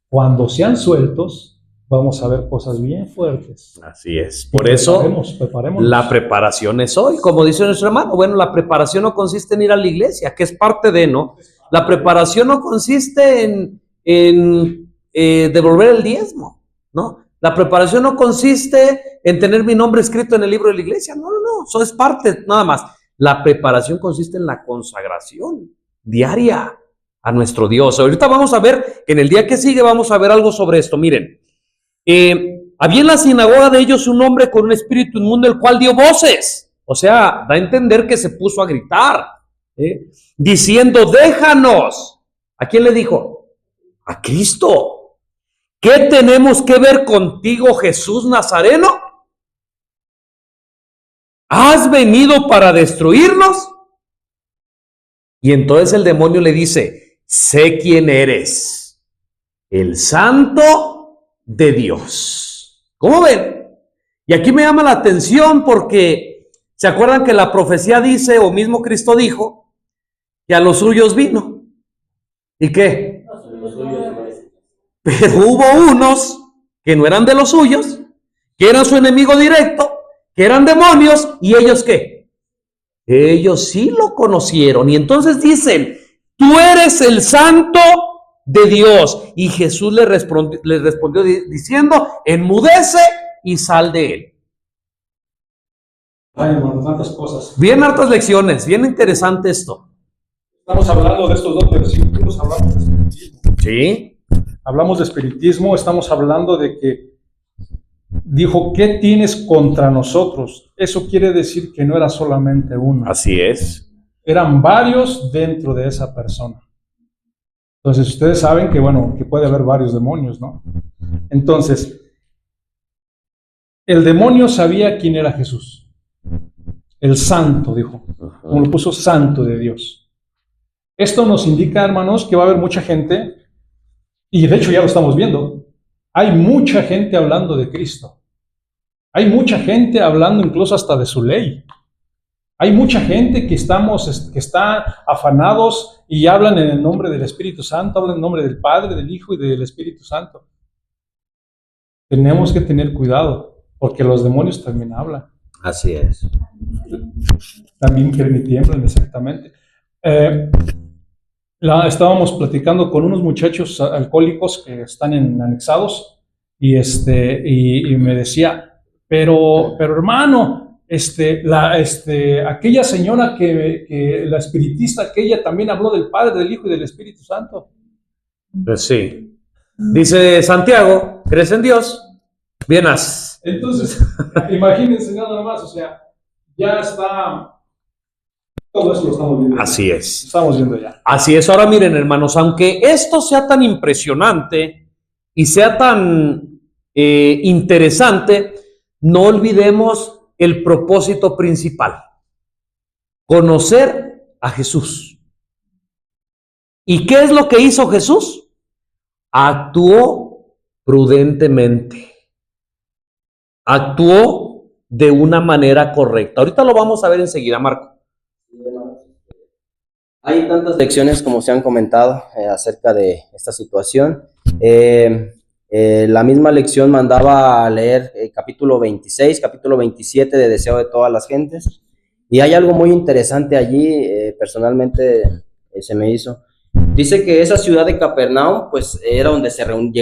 Cuando sean sueltos, vamos a ver cosas bien fuertes. Así es. Por eso, preparémonos. la preparación es hoy. Como dice nuestro hermano, bueno, la preparación no consiste en ir a la iglesia, que es parte de, ¿no? La preparación no consiste en devolver el diezmo, ¿no? La preparación no consiste en tener mi nombre escrito en el libro de la iglesia. No, eso es parte, nada más. La preparación consiste en la consagración diaria a nuestro Dios. Ahorita vamos a ver, en el día que sigue vamos a ver algo sobre esto. Miren. Había en la sinagoga de ellos un hombre con un espíritu inmundo, el cual dio voces. O sea, da a entender que se puso a gritar, diciendo, déjanos. ¿A quién le dijo? A Cristo. ¿Qué tenemos que ver contigo, Jesús Nazareno? ¿Has venido para destruirnos? Y entonces el demonio le dice, sé quién eres, el Santo de Dios. ¿Cómo ven? Y aquí me llama la atención porque ¿se acuerdan que la profecía dice, o mismo Cristo dijo, que a los suyos vino? ¿Y qué? Pero hubo unos que no eran de los suyos, que eran su enemigo directo, que eran demonios, ¿y ellos qué? Ellos sí lo conocieron. Y entonces dicen, tú eres el Santo de Dios. Y Jesús les respondió diciendo, enmudece y sal de él. Ay, hermano, tantas cosas. Bien hartas lecciones, bien interesante esto. Estamos hablando de estos 2 versículos, hablamos de espiritismo. Sí. Hablamos de espiritismo, estamos hablando de que dijo, ¿qué tienes contra nosotros? Eso quiere decir que no era solamente uno. Así es. Eran varios dentro de esa persona. Entonces, ustedes saben que, bueno, que puede haber varios demonios, ¿no? Entonces, el demonio sabía quién era Jesús. El santo, dijo. Como lo puso, santo de Dios. Esto nos indica, hermanos, que va a haber mucha gente, y de hecho ya lo estamos viendo. Hay mucha gente hablando de Cristo. Hay mucha gente hablando incluso hasta de su ley. Hay mucha gente que está afanados y hablan en el nombre del Espíritu Santo, hablan en el nombre del Padre, del Hijo y del Espíritu Santo. Tenemos que tener cuidado, porque los demonios también hablan. Así es. También creen y tiemblan, exactamente. Estábamos platicando con unos muchachos alcohólicos que están anexados y me decía, pero hermano, aquella señora que la espiritista, aquella también habló del Padre, del Hijo y del Espíritu Santo. Pues sí. Dice Santiago, ¿crees en Dios? Bien haces. Entonces, imagínense nada más, o sea, ya está, todo eso lo estamos viendo. Así es. Estamos viendo ya. Así es. Ahora miren, hermanos, aunque esto sea tan impresionante y sea tan interesante, no olvidemos el propósito principal: conocer a Jesús. ¿Y qué es lo que hizo Jesús? Actuó prudentemente. Actuó de una manera correcta. Ahorita lo vamos a ver enseguida, Marco. Hay tantas lecciones como se han comentado acerca de esta situación. La misma lección mandaba a leer capítulo 26, capítulo 27 de Deseo de todas las gentes. Y hay algo muy interesante allí, personalmente se me hizo. Dice que esa ciudad de Capernaum, pues era donde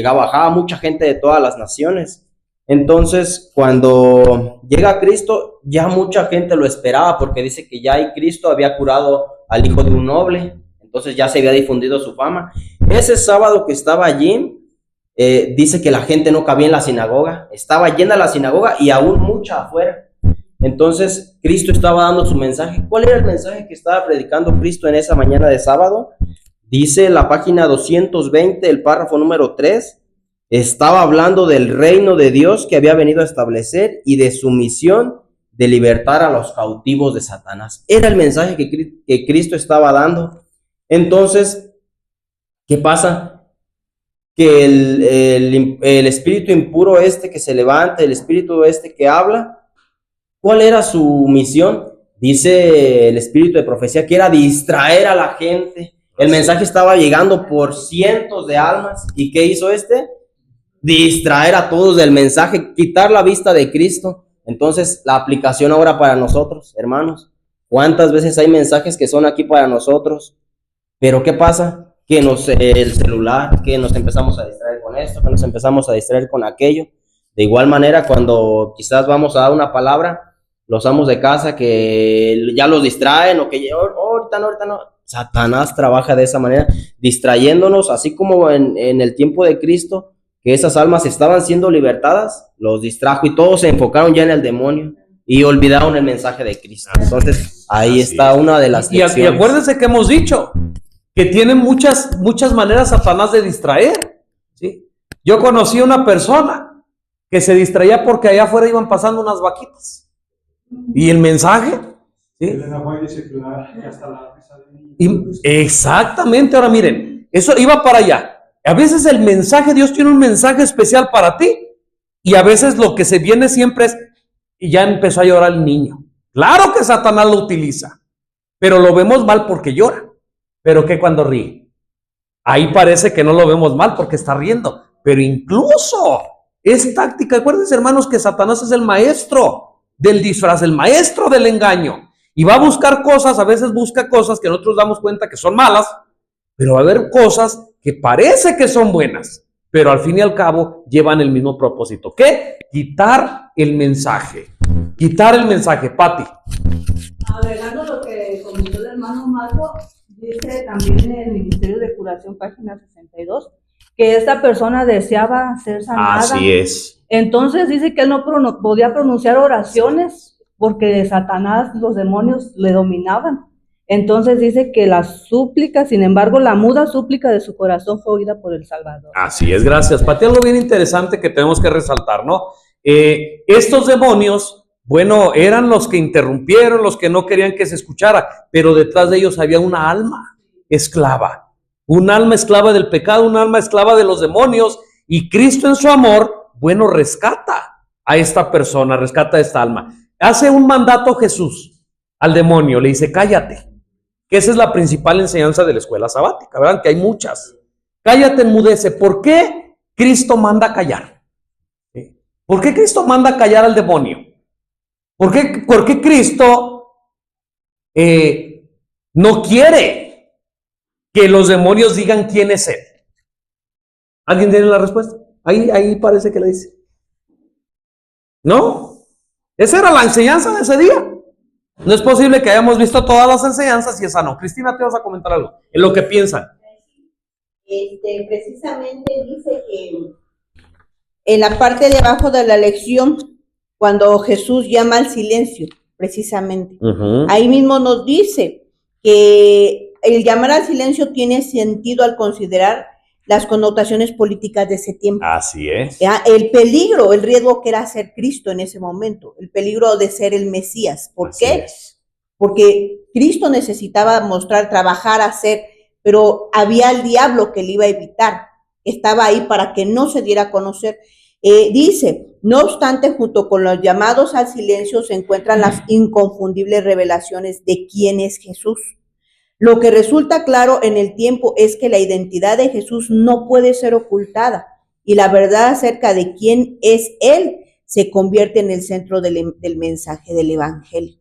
bajaba mucha gente de todas las naciones. Entonces, cuando llega Cristo, ya mucha gente lo esperaba, porque dice que ya Cristo había curado al hijo de un noble. Entonces ya se había difundido su fama. Ese sábado que estaba allí, dice que la gente no cabía en la sinagoga, estaba llena la sinagoga y aún mucha afuera. Entonces Cristo estaba dando su mensaje. ¿Cuál era el mensaje que estaba predicando Cristo en esa mañana de sábado? Dice la página 220, el párrafo número 3, estaba hablando del reino de Dios que había venido a establecer y de su misión de libertar a los cautivos de Satanás. Era el mensaje que Cristo estaba dando. Entonces, ¿qué pasa? Que el espíritu impuro que se levanta, el espíritu que habla, ¿cuál era su misión? Dice el espíritu de profecía que era distraer a la gente. El mensaje estaba llegando por cientos de almas. ¿Y qué hizo distraer a todos del mensaje, quitar la vista de Cristo. Entonces, la aplicación ahora para nosotros, hermanos, ¿cuántas veces hay mensajes que son aquí para nosotros? Pero ¿qué pasa? Que el celular, que nos empezamos a distraer con esto, que nos empezamos a distraer con aquello. De igual manera, cuando quizás vamos a dar una palabra, los amos de casa que ya los distraen o que ahorita no. Satanás trabaja de esa manera, distrayéndonos, así como en el tiempo de Cristo, que esas almas estaban siendo libertadas, los distrajo y todos se enfocaron ya en el demonio y olvidaron el mensaje de Cristo. Entonces, ahí está una de las lecciones. Y acuérdense que hemos dicho que tiene muchas maneras Satanás de distraer, ¿sí? Yo conocí a una persona que se distraía porque allá afuera iban pasando unas vaquitas. ¿Y el mensaje? ¿Sí? Exactamente. Ahora miren, eso iba para allá. A veces el mensaje, Dios tiene un mensaje especial para ti, y a veces lo que se viene siempre es, y ya empezó a llorar el niño. Claro que Satanás lo utiliza, pero lo vemos mal porque llora. Pero ¿qué cuando ríe? Ahí parece que no lo vemos mal porque está riendo, pero incluso es táctica. Acuérdense, hermanos, que Satanás es el maestro del disfraz, el maestro del engaño, y va a buscar cosas, a veces busca cosas que nosotros damos cuenta que son malas, pero va a haber cosas que parece que son buenas, pero al fin y al cabo llevan el mismo propósito. ¿Qué? Quitar el mensaje. Quitar el mensaje, Pati. Agregando lo que comentó el hermano Marco, dice también en el Ministerio de Curación, página 62, que esta persona deseaba ser sanada. Así es. Entonces dice que él no podía pronunciar oraciones porque Satanás, los demonios le dominaban. Entonces dice que la súplica, sin embargo, la muda súplica de su corazón fue oída por el Salvador. Así es, gracias. Pati, algo bien interesante que tenemos que resaltar, ¿no? Estos demonios, bueno, eran los que interrumpieron, los que no querían que se escuchara, pero detrás de ellos había una alma esclava, un alma esclava del pecado, un alma esclava de los demonios, y Cristo en su amor, bueno, rescata a esta persona, rescata a esta alma. Hace un mandato Jesús. al demonio, le dice, cállate, que esa es la principal enseñanza de la escuela sabática, ¿verdad? Que hay muchas. Cállate, enmudece. ¿Por qué Cristo manda callar? ¿Sí? ¿Por qué Cristo manda callar al demonio? ¿Por qué Cristo no quiere que los demonios digan quién es Él? ¿Alguien tiene la respuesta? Ahí parece que le dice. ¿No? Esa era la enseñanza de ese día. No es posible que hayamos visto todas las enseñanzas y esa no. Cristina, te vas a comentar algo, en lo que piensan. Precisamente dice que en la parte de abajo de la lección, cuando Jesús llama al silencio, precisamente, ahí mismo nos dice que el llamar al silencio tiene sentido al considerar las connotaciones políticas de ese tiempo. Así es. El peligro, el riesgo que era ser Cristo en ese momento, el peligro de ser el Mesías. ¿Por qué? Porque Cristo necesitaba mostrar, trabajar, hacer, pero había el diablo que le iba a evitar. Estaba ahí para que no se diera a conocer. Dice, no obstante, junto con los llamados al silencio se encuentran las inconfundibles revelaciones de quién es Jesús. Lo que resulta claro en el tiempo es que la identidad de Jesús no puede ser ocultada y la verdad acerca de quién es Él se convierte en el centro del mensaje del Evangelio.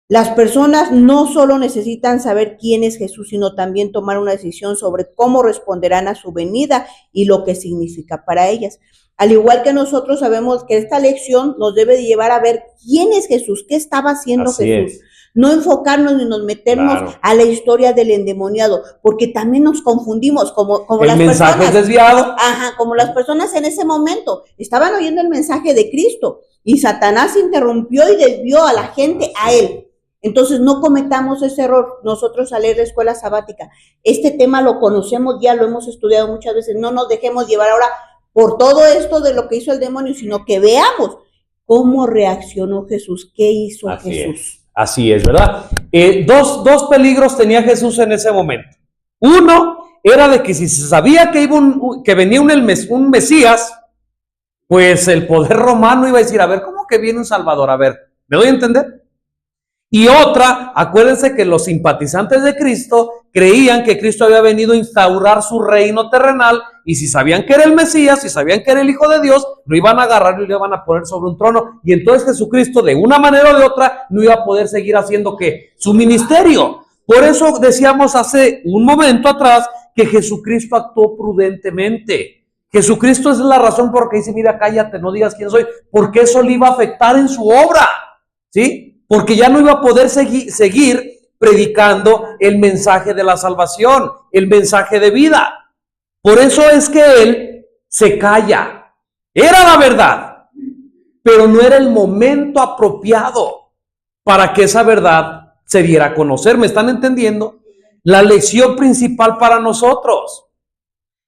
Las personas no solo necesitan saber quién es Jesús, sino también tomar una decisión sobre cómo responderán a su venida y lo que significa para ellas. Al igual que nosotros sabemos que esta lección nos debe de llevar a ver quién es Jesús, qué estaba haciendo Jesús. No enfocarnos ni nos meternos a la historia del endemoniado, porque también nos confundimos como las mensaje personas. Desviado. Como las personas en ese momento estaban oyendo el mensaje de Cristo y Satanás interrumpió y desvió a la gente a él. Entonces no cometamos ese error nosotros al leer la escuela sabática. Este tema lo conocemos ya, lo hemos estudiado muchas veces. No nos dejemos llevar ahora por todo esto de lo que hizo el demonio, sino que veamos cómo reaccionó Jesús, qué hizo Jesús. Así es, ¿verdad? Dos peligros tenía Jesús en ese momento. Uno era de que si se sabía que venía un Mesías, pues el poder romano iba a decir, a ver, ¿cómo que viene un Salvador? A ver, ¿me doy a entender? Y otra, acuérdense que los simpatizantes de Cristo creían que Cristo había venido a instaurar su reino terrenal y si sabían que era el Mesías, si sabían que era el Hijo de Dios, lo iban a agarrar y lo iban a poner sobre un trono. Y entonces Jesucristo, de una manera o de otra, no iba a poder seguir haciendo ¿qué? Su ministerio. Por eso decíamos hace un momento atrás que Jesucristo actuó prudentemente. Jesucristo es la razón por la que dice, mira, cállate, no digas quién soy, porque eso le iba a afectar en su obra, ¿sí? Porque ya no iba a poder seguir predicando el mensaje de la salvación, el mensaje de vida. Por eso es que él se calla. Era la verdad, pero no era el momento apropiado para que esa verdad se diera a conocer. ¿Me están entendiendo? La lección principal para nosotros.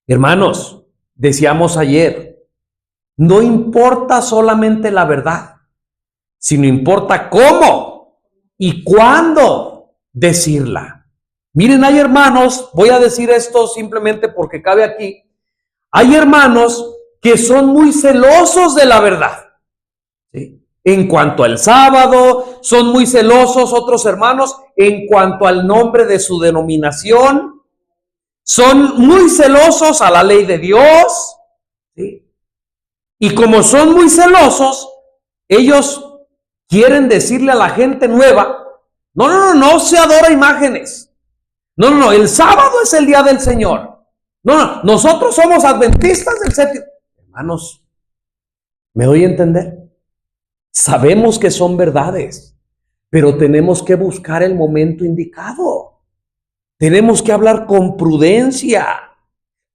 Hermanos, decíamos ayer, no importa solamente la verdad, sino importa cómo y cuándo decirla. Miren, hay hermanos, voy a decir esto simplemente porque cabe aquí, hay hermanos que son muy celosos de la verdad, ¿sí? En cuanto al sábado, son muy celosos otros hermanos en cuanto al nombre de su denominación, son muy celosos a la ley de Dios, ¿sí? Y como son muy celosos, ellos quieren decirle a la gente nueva, no se adora imágenes. No, el sábado es el día del Señor. No, nosotros somos adventistas del séptimo. Hermanos, ¿me doy a entender? Sabemos que son verdades, pero tenemos que buscar el momento indicado. Tenemos que hablar con prudencia.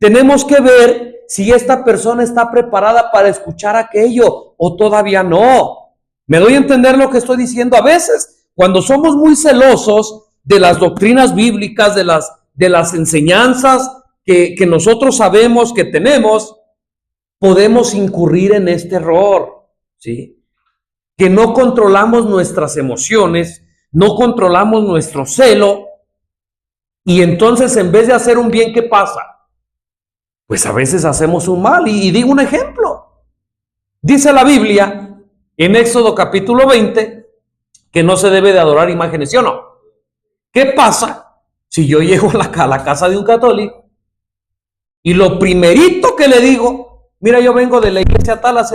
Tenemos que ver si esta persona está preparada para escuchar aquello o todavía no. ¿Me doy a entender lo que estoy diciendo? A veces, cuando somos muy celosos de las doctrinas bíblicas, de las enseñanzas que nosotros sabemos que tenemos, podemos incurrir en este error, ¿sí? Que no controlamos nuestras emociones, no controlamos nuestro celo, y entonces en vez de hacer un bien, ¿qué pasa? Pues a veces hacemos un mal, y digo un ejemplo. Dice la Biblia, en Éxodo capítulo 20, que no se debe de adorar imágenes, ¿sí o no? ¿Qué pasa si yo llego a la casa de un católico y lo primerito que le digo, mira, yo vengo de la iglesia tal, así,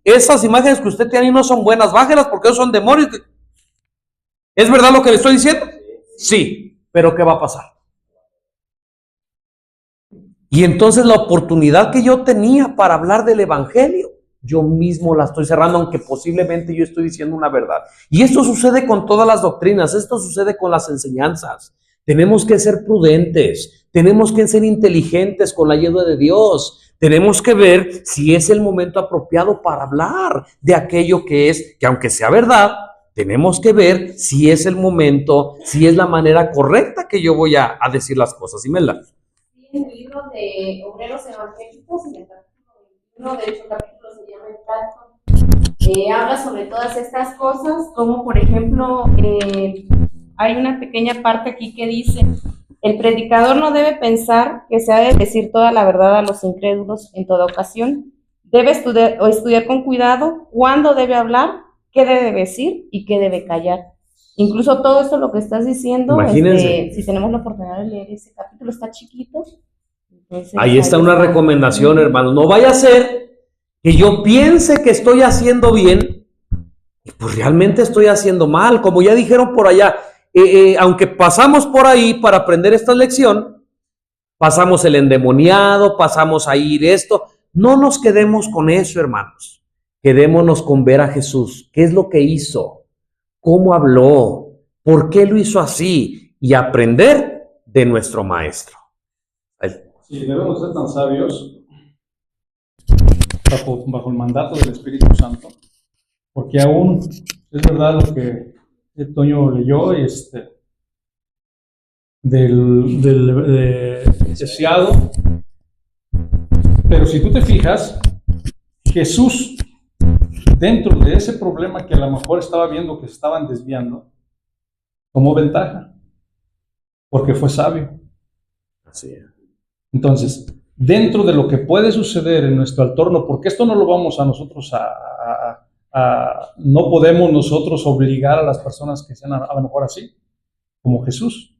esas imágenes que usted tiene ahí no son buenas, bájelas porque esos son demonios? ¿Es verdad lo que le estoy diciendo? Sí, pero ¿qué va a pasar? Y entonces la oportunidad que yo tenía para hablar del evangelio, yo mismo la estoy cerrando, aunque posiblemente yo estoy diciendo una verdad. Y esto sucede con todas las doctrinas, esto sucede con las enseñanzas. Tenemos que ser prudentes, tenemos que ser inteligentes con la ayuda de Dios. Tenemos que ver si es el momento apropiado para hablar de aquello que aunque sea verdad, tenemos que ver si es el momento, si es la manera correcta que yo voy a decir las cosas. Imelda. En el libro de Obreros Evangélicos, en el capítulo 21, de hecho el capítulo se llama El Pacto, habla sobre todas estas cosas, como por ejemplo, hay una pequeña parte aquí que dice, el predicador no debe pensar que se ha de decir toda la verdad a los incrédulos en toda ocasión, debe estudiar con cuidado cuándo debe hablar, qué debe decir y qué debe callar. Incluso todo esto lo que estás diciendo, si tenemos la oportunidad de leer ese capítulo, está chiquito. Entonces, ahí está una recomendación, hermano. No vaya a ser que yo piense que estoy haciendo bien y pues realmente estoy haciendo mal. Como ya dijeron por allá, aunque pasamos por ahí para aprender esta lección, pasamos el endemoniado, pasamos a ir esto. No nos quedemos con eso, hermanos. Quedémonos con ver a Jesús. ¿Qué es lo que hizo? ¿Cómo habló? ¿Por qué lo hizo así? Y aprender de nuestro maestro. Sí, debemos ser tan sabios bajo el mandato del Espíritu Santo, porque aún es verdad lo que Toño leyó del deseado, pero si tú te fijas, Jesús, dentro de ese problema que a lo mejor estaba viendo que se estaban desviando, tomó ventaja, porque fue sabio. Así es. Entonces, dentro de lo que puede suceder en nuestro entorno, porque esto no lo vamos a nosotros no podemos nosotros obligar a las personas que sean a lo mejor así, como Jesús.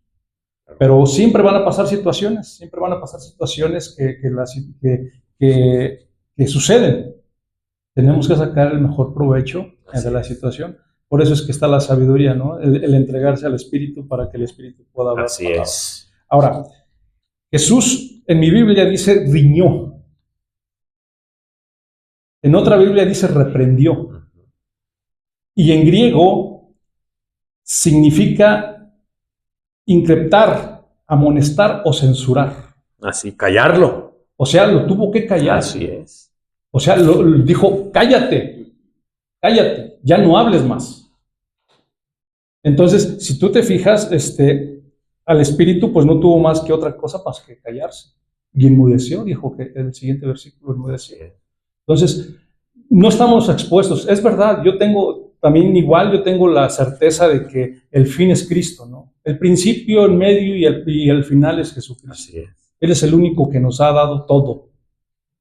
Pero siempre van a pasar situaciones, que suceden. Tenemos que sacar el mejor provecho de la situación. Por eso es que está la sabiduría, ¿no? El entregarse al Espíritu para que el Espíritu pueda hablar. Así es. Ahora, Jesús en mi Biblia dice riñó. En otra Biblia dice reprendió. Y en griego significa increptar, amonestar o censurar. Así, callarlo. O sea, lo tuvo que callar. Así es. O sea, dijo, cállate, ya no hables más. Entonces, si tú te fijas, al Espíritu, pues no tuvo más que otra cosa más que callarse. Y enmudeció, dijo que en el siguiente versículo enmudeció. Entonces, no estamos expuestos. Es verdad, yo tengo la certeza de que el fin es Cristo, ¿no? El principio, el medio y el final es Jesucristo. Así es. Él es el único que nos ha dado todo.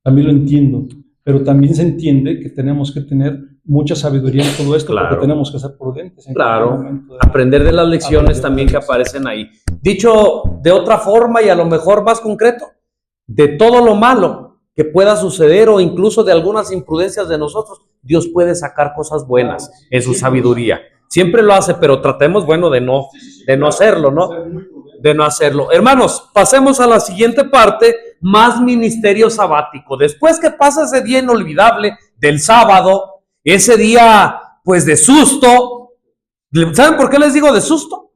También lo entiendo. Pero también se entiende que tenemos que tener mucha sabiduría en todo esto, claro, porque tenemos que ser prudentes. Claro, aprender de las lecciones también que aparecen ahí. Dicho de otra forma y a lo mejor más concreto, de todo lo malo que pueda suceder o incluso de algunas imprudencias de nosotros, Dios puede sacar cosas buenas en su sabiduría. Siempre lo hace, pero tratemos, de no hacerlo, ¿no? De no hacerlo. Hermanos, pasemos a la siguiente parte, más ministerio sabático. Después que pasa ese día inolvidable del sábado, ese día, pues, de susto. ¿Saben por qué les digo de susto?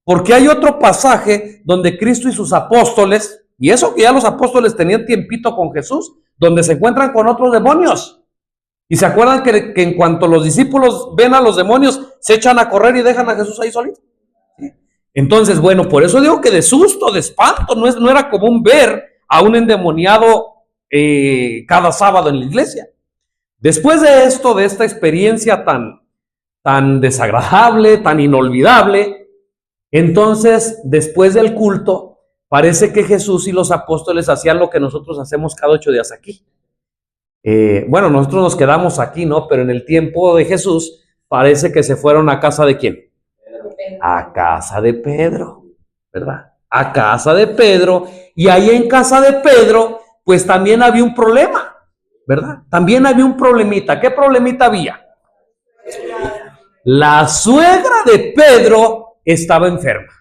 Porque hay otro pasaje donde Cristo y sus apóstoles, y eso que ya los apóstoles tenían tiempito con Jesús, donde se encuentran con otros demonios. Y se acuerdan que en cuanto los discípulos ven a los demonios, se echan a correr y dejan a Jesús ahí solito. Entonces, por eso digo que de susto, de espanto, no era común ver a un endemoniado cada sábado en la iglesia. Después de esto, de esta experiencia tan desagradable, tan inolvidable, entonces, después del culto, parece que Jesús y los apóstoles hacían lo que nosotros hacemos cada 8 días aquí. Nosotros nos quedamos aquí, ¿no? Pero en el tiempo de Jesús, Parece que se fueron a casa de ¿quién? A casa de Pedro, ¿verdad? A casa de Pedro. Y ahí en casa de Pedro, pues también había un problema, ¿verdad? También había un problemita. ¿Qué problemita había? La suegra de Pedro estaba enferma.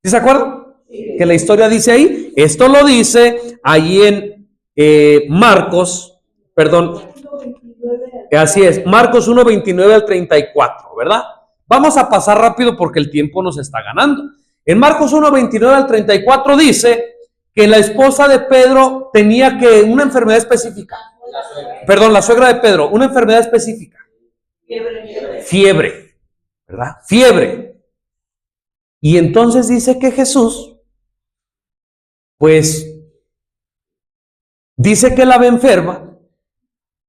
¿Sí se acuerdan? Que la historia dice ahí. Esto lo dice ahí en Marcos, perdón. Así es, Marcos 1, 29 al 34, ¿verdad? Vamos a pasar rápido porque el tiempo nos está ganando. En Marcos 1, 29 al 34 dice que la esposa de Pedro tenía que una enfermedad específica. Perdón, la suegra de Pedro, una enfermedad específica. Fiebre, ¿verdad? Fiebre. Y entonces dice que Jesús, pues, dice que la ve enferma.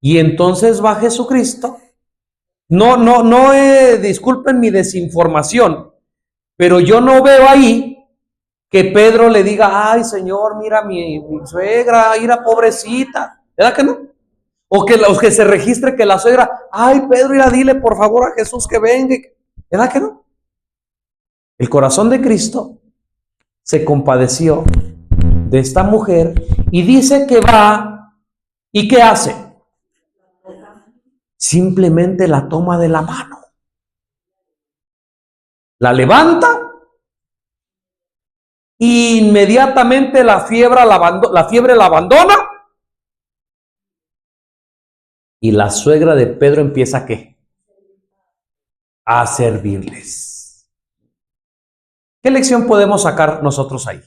Y entonces va Jesucristo. No, disculpen mi desinformación, pero yo no veo ahí que Pedro le diga, ay Señor, mira mi suegra, mira pobrecita, ¿verdad que no? O que se registre que la suegra, ay Pedro, mira, dile por favor a Jesús que venga, ¿verdad que no? El corazón de Cristo se compadeció de esta mujer y dice que va y ¿qué hace? Simplemente la toma de la mano, la levanta e inmediatamente la fiebre la abandona y la suegra de Pedro empieza ¿a qué? A servirles. ¿Qué lección podemos sacar nosotros ahí?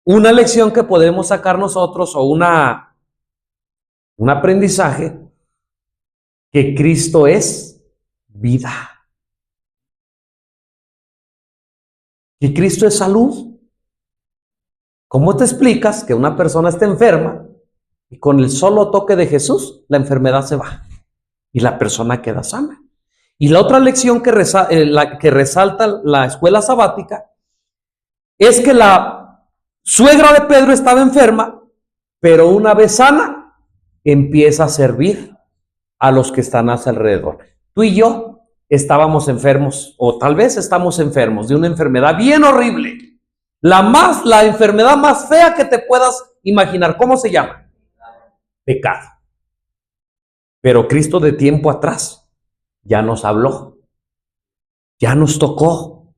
Una lección que podemos sacar nosotros o un aprendizaje, que Cristo es vida, que Cristo es salud. ¿Cómo te explicas que una persona está enferma y con el solo toque de Jesús la enfermedad se va y la persona queda sana? Y la otra lección que resalta la escuela sabática es que la suegra de Pedro estaba enferma, pero una vez sana empieza a servir a los que están a su alrededor. Tú y yo estábamos enfermos, o tal vez estamos enfermos de una enfermedad bien horrible. La enfermedad más fea que te puedas imaginar. ¿Cómo se llama? Pecado. Pero Cristo de tiempo atrás ya nos habló, ya nos tocó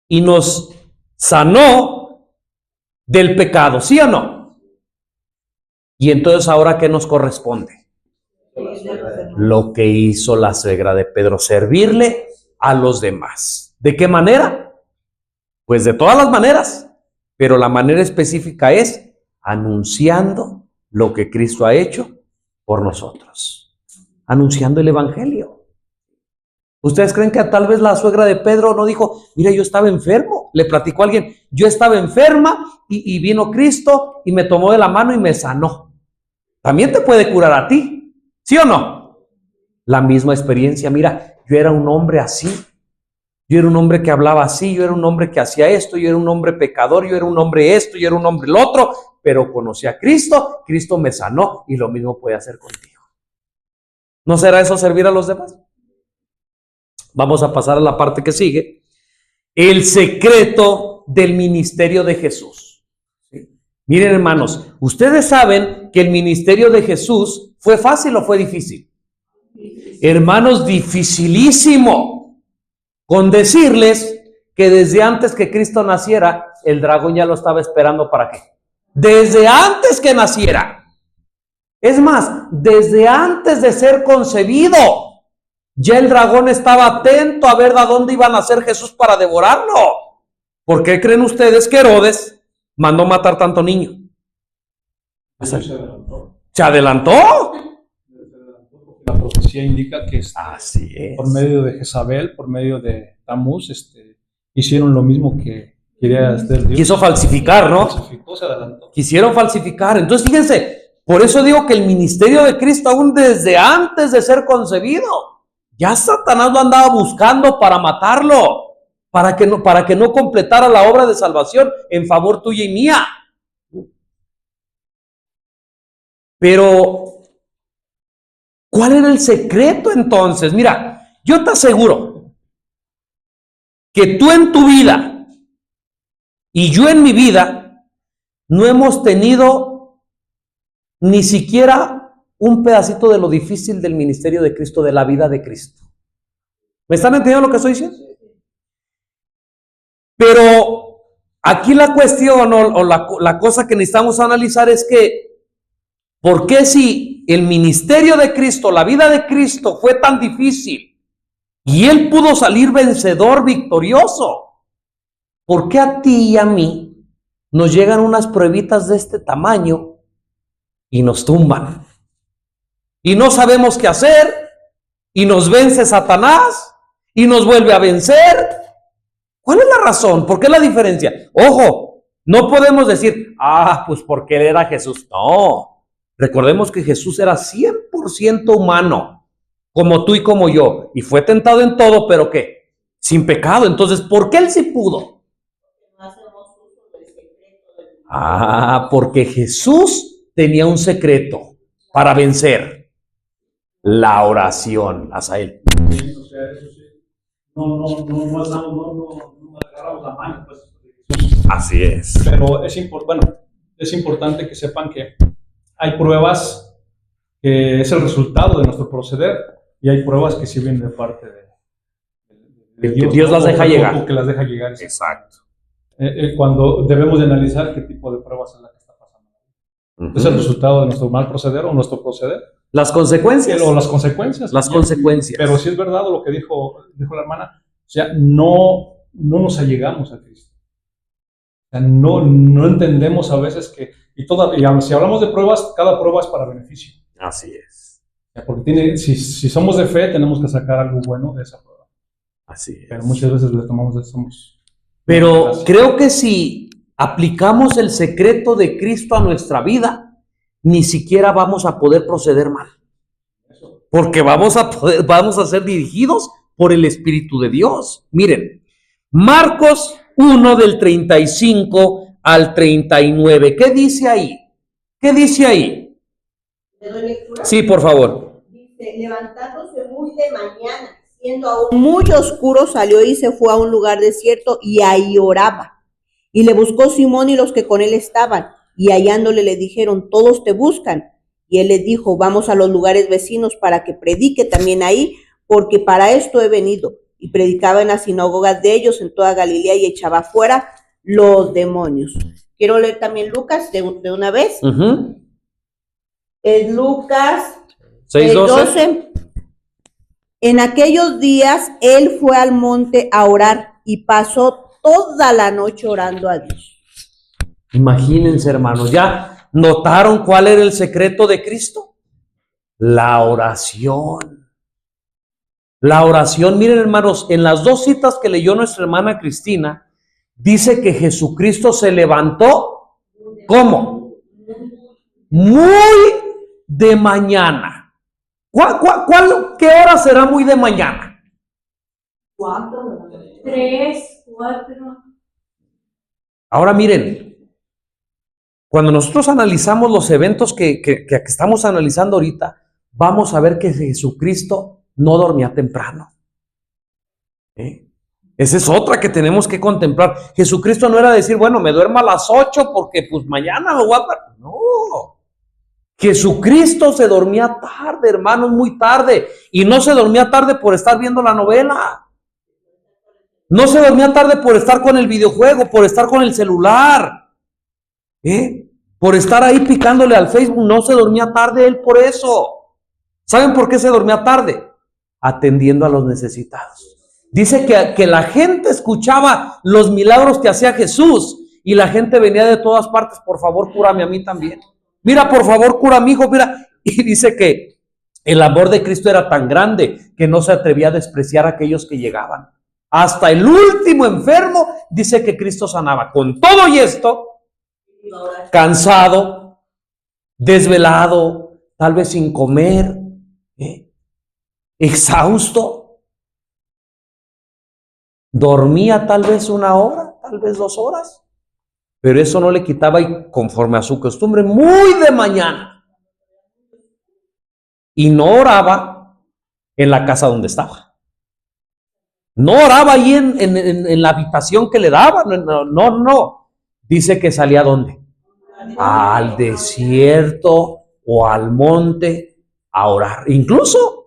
y nos sanó del pecado, ¿sí o no? Y entonces ahora ¿qué nos corresponde? Lo que hizo la suegra de Pedro, servirle a los demás. ¿De qué manera? Pues de todas las maneras, pero la manera específica es anunciando lo que Cristo ha hecho por nosotros, anunciando el evangelio. ¿Ustedes creen que tal vez la suegra de Pedro no dijo, mira, yo estaba enfermo? Le platicó a alguien, yo estaba enferma y vino Cristo y me tomó de la mano y me sanó. También te puede curar a ti, ¿sí o no? La misma experiencia, mira, yo era un hombre así, yo era un hombre que hablaba así, yo era un hombre que hacía esto, yo era un hombre pecador, yo era un hombre esto, yo era un hombre el otro, pero conocí a Cristo, Cristo me sanó y lo mismo puede hacer contigo. ¿No será eso servir a los demás? Vamos a pasar a la parte que sigue. El secreto del ministerio de Jesús. ¿Sí? Miren, hermanos, ustedes saben que el ministerio de Jesús ¿fue fácil o fue difícil? Hermanos, dificilísimo. Con decirles que desde antes que Cristo naciera, el dragón ya lo estaba esperando ¿para qué? Desde antes que naciera. Es más, desde antes de ser concebido, ya el dragón estaba atento a ver de dónde iba a nacer Jesús para devorarlo. ¿Por qué creen ustedes que Herodes mandó matar tanto niño? ¿Se adelantó? La profecía indica que así es. Por medio de Jezabel, por medio de Tamuz, hicieron lo mismo que quería hacer Dios. Quiso falsificar, ¿no? Falsificó, se adelantó. Quisieron falsificar. Entonces, fíjense, por eso digo que el ministerio de Cristo, aún desde antes de ser concebido, ya Satanás lo andaba buscando para matarlo, para que no completara la obra de salvación en favor tuya y mía. Pero, ¿cuál era el secreto entonces? Mira, yo te aseguro que tú en tu vida y yo en mi vida no hemos tenido ni siquiera un pedacito de lo difícil del ministerio de Cristo, de la vida de Cristo. ¿Me están entendiendo lo que estoy diciendo? Pero aquí la cuestión o la cosa que necesitamos analizar es que, ¿por qué si el ministerio de Cristo, la vida de Cristo fue tan difícil y Él pudo salir vencedor, victorioso? ¿Por qué a ti y a mí nos llegan unas pruebitas de este tamaño y nos tumban? Y no sabemos qué hacer, y nos vence Satanás, y nos vuelve a vencer. ¿Cuál es la razón? ¿Por qué la diferencia? Ojo, no podemos decir, pues porque Él era Jesús. No, recordemos que Jesús era 100% humano, como tú y como yo, y fue tentado en todo, pero ¿qué? Sin pecado. Entonces, ¿por qué Él sí pudo? Porque Jesús tenía un secreto para vencer: la oración. Asael. O sea, eso sí. No agarramos la mano, pues. Así es. Pero es importante que sepan que hay pruebas que es el resultado de nuestro proceder, y hay pruebas que sí vienen de parte de Dios. Dios las deja llegar. Que las deja llegar. Exacto. Cuando debemos de analizar qué tipo de pruebas es la que está pasando. ¿Es el resultado de nuestro mal proceder o nuestro proceder? Las consecuencias. O las consecuencias. Las consecuencias. Pero sí es verdad lo que dijo la hermana. O sea, no nos allegamos a Cristo. O sea, no entendemos a veces que... Y si hablamos de pruebas, cada prueba es para beneficio. Así es. O sea, porque si somos de fe, tenemos que sacar algo bueno de esa prueba. Así es. Pero muchas veces le tomamos Pero creo que si aplicamos el secreto de Cristo a nuestra vida, ni siquiera vamos a poder proceder mal. Porque vamos a ser dirigidos por el Espíritu de Dios. Miren, Marcos 1 del 35 al 39. ¿Qué dice ahí? ¿Qué dice ahí? ¿Le doy lectura? Sí, por favor. Dice, levantándose muy de mañana, siendo aún muy oscuro, salió y se fue a un lugar desierto y ahí oraba. Y le buscó Simón y los que con él estaban, y hallándole le dijeron, todos te buscan. Y él les dijo, vamos a los lugares vecinos para que predique también ahí, porque para esto he venido. Y predicaba en las sinagogas de ellos en toda Galilea y echaba fuera los demonios. Quiero leer también Lucas de una vez. Es Lucas 6:12. En aquellos días él fue al monte a orar y pasó toda la noche orando a Dios. Imagínense, hermanos, ¿ya notaron cuál era el secreto de Cristo? La oración. La oración, miren, hermanos, en las dos citas que leyó nuestra hermana Cristina, dice que Jesucristo se levantó, ¿cómo? Muy de mañana. ¿Qué hora será muy de mañana? 4, 3, 4. Ahora miren, cuando nosotros analizamos los eventos que estamos analizando ahorita, vamos a ver que Jesucristo no dormía temprano. Esa es otra que tenemos que contemplar. Jesucristo no era decir, bueno, me duermo a las 8 porque pues mañana me voy a... No. Jesucristo se dormía tarde, hermanos, muy tarde. Y no se dormía tarde por estar viendo la novela. No se dormía tarde por estar con el videojuego, por estar con el celular. Por estar ahí picándole al Facebook. No se dormía tarde él por eso. ¿Saben por qué se dormía tarde? Atendiendo a los necesitados. Dice que la gente escuchaba los milagros que hacía Jesús y la gente venía de todas partes. Por favor, cúrame a mí también. Mira, por favor, cura a mi hijo, mira. Y dice que el amor de Cristo era tan grande que no se atrevía a despreciar a aquellos que llegaban. Hasta el último enfermo, dice que Cristo sanaba. Con todo y esto, cansado, desvelado, tal vez sin comer, exhausto, dormía tal vez 1 hora, tal vez 2 horas, pero eso no le quitaba, y conforme a su costumbre, muy de mañana, y no oraba en la casa donde estaba. No oraba ahí en la habitación que le daban. No. Dice que salía ¿a dónde? Al desierto o al monte a orar. Incluso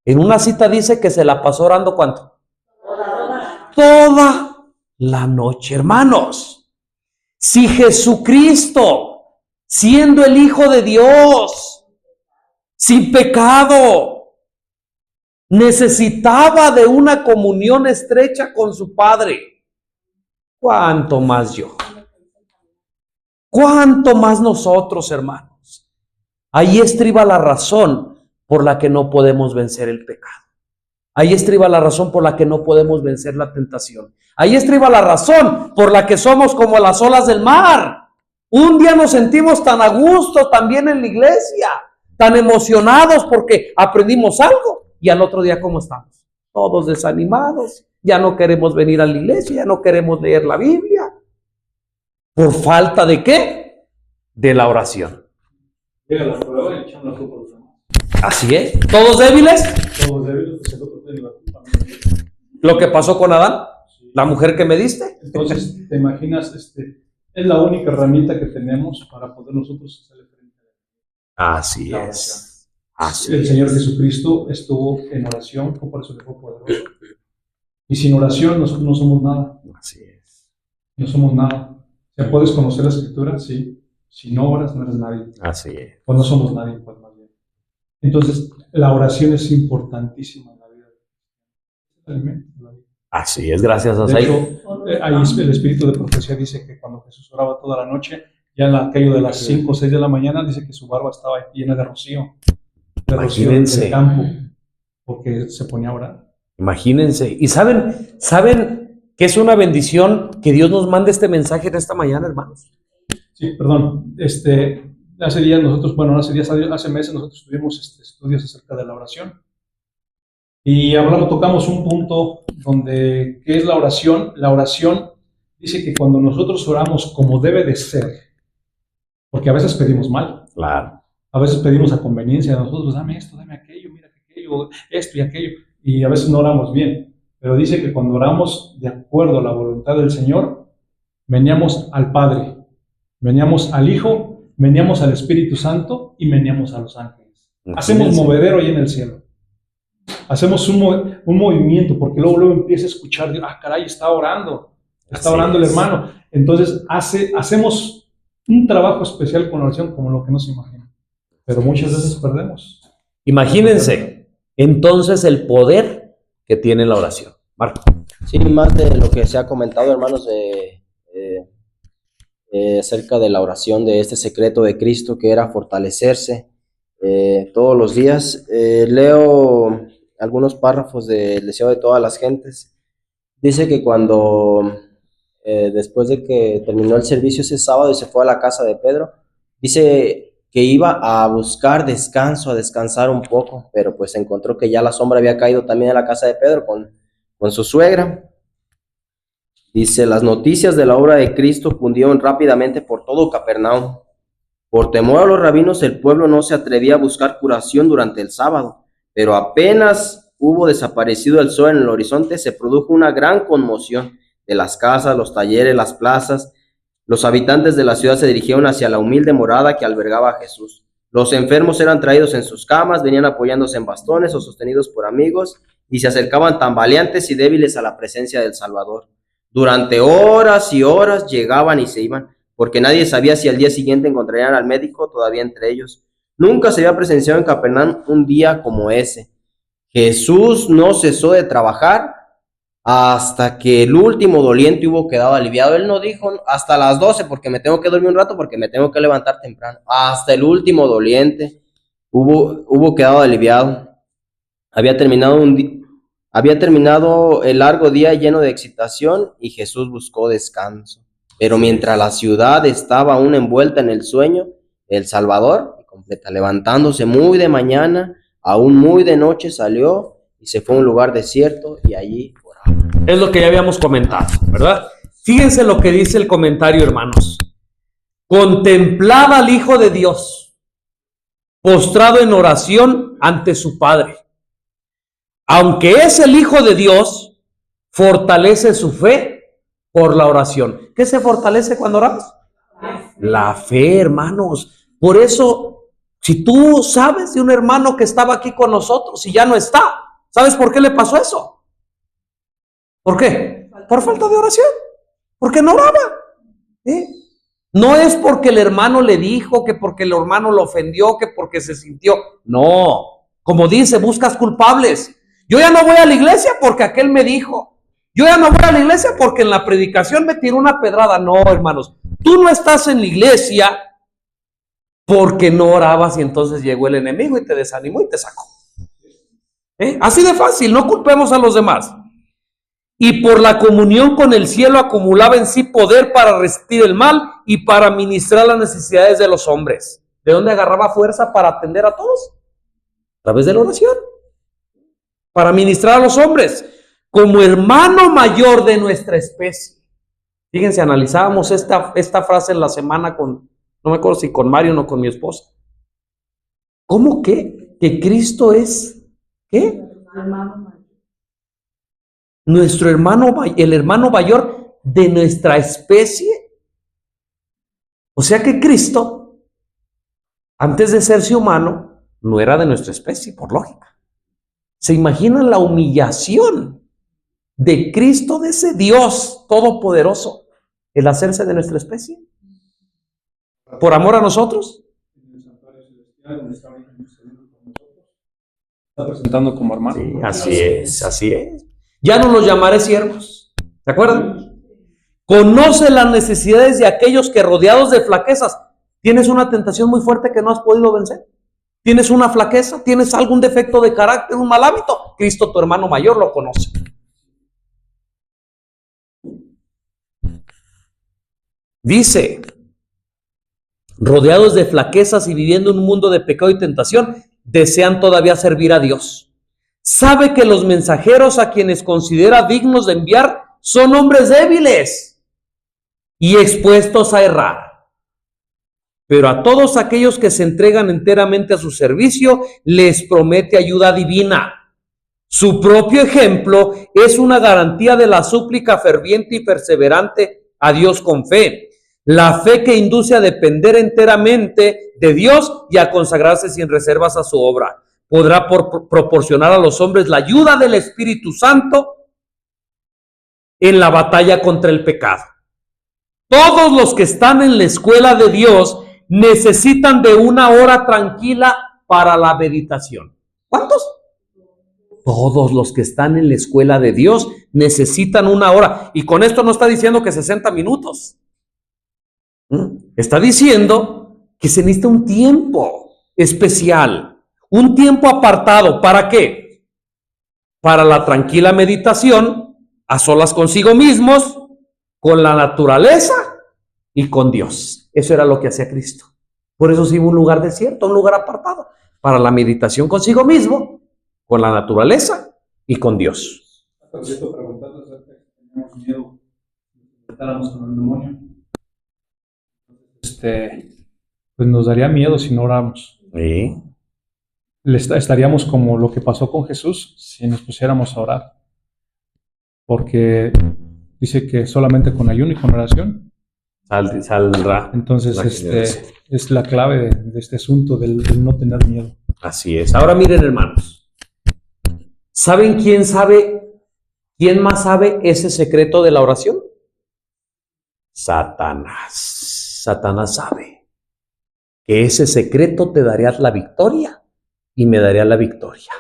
en una cita dice que se la pasó orando ¿cuánto? Toda la noche, hermanos. Si Jesucristo, siendo el Hijo de Dios, sin pecado, necesitaba de una comunión estrecha con su Padre, ¿cuánto más yo? ¿Cuánto más nosotros, hermanos? Ahí estriba la razón por la que no podemos vencer el pecado. Ahí estriba la razón por la que no podemos vencer la tentación. Ahí estriba la razón por la que somos como las olas del mar. Un día nos sentimos tan a gusto también en la iglesia, tan emocionados porque aprendimos algo, y al otro día ¿cómo estamos? Todos desanimados, ya no queremos venir a la iglesia, ya no queremos leer la Biblia. ¿Por falta de qué? De la oración. Llega la prueba y echan la culpa a los demás. Así es. ¿Todos débiles? Todos débiles, pues el otro tiene la culpa. Lo que pasó con Adán, la mujer que me diste. Entonces, ¿te imaginas? Es la única herramienta que tenemos para poder nosotros hacerle frente a Así la es. oración. Así El es. Señor Jesucristo estuvo en oración, por eso le fue poderoso. Y sin oración nosotros no somos nada. Así es. No somos nada. ¿Se puedes conocer la Escritura? Sí. Si no oras, no eres nadie. Así es. O no somos nadie, pues más bien. Entonces, la oración es importantísima en la vida. Es el alimento de la vida. Así es, gracias a De Dios. hecho, ahí el espíritu de profecía dice que cuando Jesús oraba toda la noche, ya en aquello de las 5 o 6 de la mañana, dice que su barba estaba llena de rocío. De rocío Imagínense. del campo, porque se ponía a orar. Imagínense. ¿Y saben que es una bendición que Dios nos mande este mensaje en esta mañana, hermanos? Sí, perdón. Hace días nosotros, bueno, hace meses nosotros tuvimos estudios acerca de la oración. Y tocamos un punto donde, ¿qué es la oración? La oración dice que cuando nosotros oramos como debe de ser, porque a veces pedimos mal, Claro. a veces pedimos a conveniencia de nosotros, dame esto, dame aquello, mira aquello, esto y aquello, y a veces no oramos bien. Pero dice que cuando oramos de acuerdo a la voluntad del Señor, veníamos al Padre, veníamos al Hijo, veníamos al Espíritu Santo y veníamos a los ángeles. Hacemos movedero ahí en el cielo. Hacemos un movimiento, porque luego empieza a escuchar, caray, está orando el hermano. Entonces hacemos un trabajo especial con la oración como lo que no se imagina. Pero muchas veces perdemos. Imagínense, entonces el poder que tiene la oración. Marco. Sí, más de lo que se ha comentado, hermanos, acerca de la oración, de este secreto de Cristo que era fortalecerse todos los días. Leo algunos párrafos del Deseo de todas las gentes. Dice que cuando, después de que terminó el servicio ese sábado y se fue a la casa de Pedro, dice que iba a buscar descanso, a descansar un poco, pero pues encontró que ya la sombra había caído también en la casa de Pedro con su suegra. Dice, las noticias de la obra de Cristo cundieron rápidamente por todo Capernaum. Por temor a los rabinos, el pueblo no se atrevía a buscar curación durante el sábado, pero apenas hubo desaparecido el sol en el horizonte, se produjo una gran conmoción de las casas, los talleres, las plazas. Los habitantes de la ciudad se dirigieron hacia la humilde morada que albergaba a Jesús. Los enfermos eran traídos en sus camas, venían apoyándose en bastones o sostenidos por amigos, y se acercaban tambaleantes y débiles a la presencia del Salvador. Durante horas y horas llegaban y se iban, porque nadie sabía si al día siguiente encontrarían al médico todavía entre ellos. Nunca se había presenciado en Capernaum un día como ese. Jesús no cesó de trabajar hasta que el último doliente hubo quedado aliviado. Él no dijo hasta las 12 porque me tengo que dormir un rato, porque me tengo que levantar temprano. Hasta el último doliente hubo quedado aliviado. Había terminado el largo día lleno de excitación y Jesús buscó descanso. Pero mientras la ciudad estaba aún envuelta en el sueño, el Salvador, completa, levantándose muy de mañana, aún muy de noche, salió y se fue a un lugar desierto y allí oraba. Es lo que ya habíamos comentado, ¿verdad? Fíjense lo que dice el comentario, hermanos. Contemplaba al Hijo de Dios postrado en oración ante su Padre. Aunque es el Hijo de Dios, fortalece su fe por la oración. ¿Qué se fortalece cuando oramos? La fe, hermanos. Por eso, si tú sabes de un hermano que estaba aquí con nosotros y ya no está, ¿sabes por qué le pasó eso? ¿Por qué? Por falta de oración. Porque no oraba. No es porque el hermano le dijo, que porque el hermano lo ofendió, que porque se sintió. No. Como dice, buscas culpables. Yo ya no voy a la iglesia porque aquel me dijo. Yo ya no voy a la iglesia porque en la predicación me tiró una pedrada. No, hermanos. Tú no estás en la iglesia porque no orabas y entonces llegó el enemigo y te desanimó y te sacó. Así de fácil, no culpemos a los demás. Y por la comunión con el cielo acumulaba en sí poder para resistir el mal y para ministrar las necesidades de los hombres. ¿De dónde agarraba fuerza para atender a todos? A través de la oración. Para ministrar a los hombres, como hermano mayor de nuestra especie. Fíjense, analizábamos esta frase en la semana con, no me acuerdo si con Mario o con mi esposa. ¿Cómo que? Que Cristo es, ¿qué? Nuestro hermano, el hermano mayor de nuestra especie. O sea que Cristo, antes de serse humano, no era de nuestra especie, por lógica. ¿Se imaginan la humillación de Cristo, de ese Dios todopoderoso, el hacerse de nuestra especie? ¿Por amor a nosotros? Está presentando como hermano. Sí, así es, así es. Ya no los llamaré siervos. ¿Se acuerdan? Conoce las necesidades de aquellos que, rodeados de flaquezas, tienes una tentación muy fuerte que no has podido vencer. ¿Tienes una flaqueza? ¿Tienes algún defecto de carácter, un mal hábito? Cristo, tu hermano mayor, lo conoce. Dice, rodeados de flaquezas y viviendo en un mundo de pecado y tentación, desean todavía servir a Dios. Sabe que los mensajeros a quienes considera dignos de enviar son hombres débiles y expuestos a errar. Pero a todos aquellos que se entregan enteramente a su servicio, les promete ayuda divina. Su propio ejemplo es una garantía de la súplica ferviente y perseverante a Dios con fe. La fe que induce a depender enteramente de Dios y a consagrarse sin reservas a su obra. Podrá proporcionar a los hombres la ayuda del Espíritu Santo en la batalla contra el pecado. Todos los que están en la escuela de Dios necesitan de una hora tranquila para la meditación. ¿Cuántos? Todos los que están en la escuela de Dios necesitan una hora. Y con esto no está diciendo que 60 minutos. Está diciendo que se necesita un tiempo especial, un tiempo apartado. ¿Para qué? Para la tranquila meditación, a solas consigo mismos, con la naturaleza y con Dios. Eso era lo que hacía Cristo. Por eso se iba a un lugar desierto, un lugar apartado, para la meditación consigo mismo, con la naturaleza y con Dios. Yo preguntando acerca de que teníamos miedo de que enfrentáramos con el demonio. Pues nos daría miedo si no oramos. ¿Sí? Estaríamos como lo que pasó con Jesús si nos pusiéramos a orar. Porque dice que solamente con ayuno y con oración saldrá. Entonces, es la clave de este asunto del no tener miedo. Así es. Ahora miren, hermanos. ¿Saben quién más sabe ese secreto de la oración? Satanás. Satanás sabe que ese secreto te daría la victoria y me daría la victoria.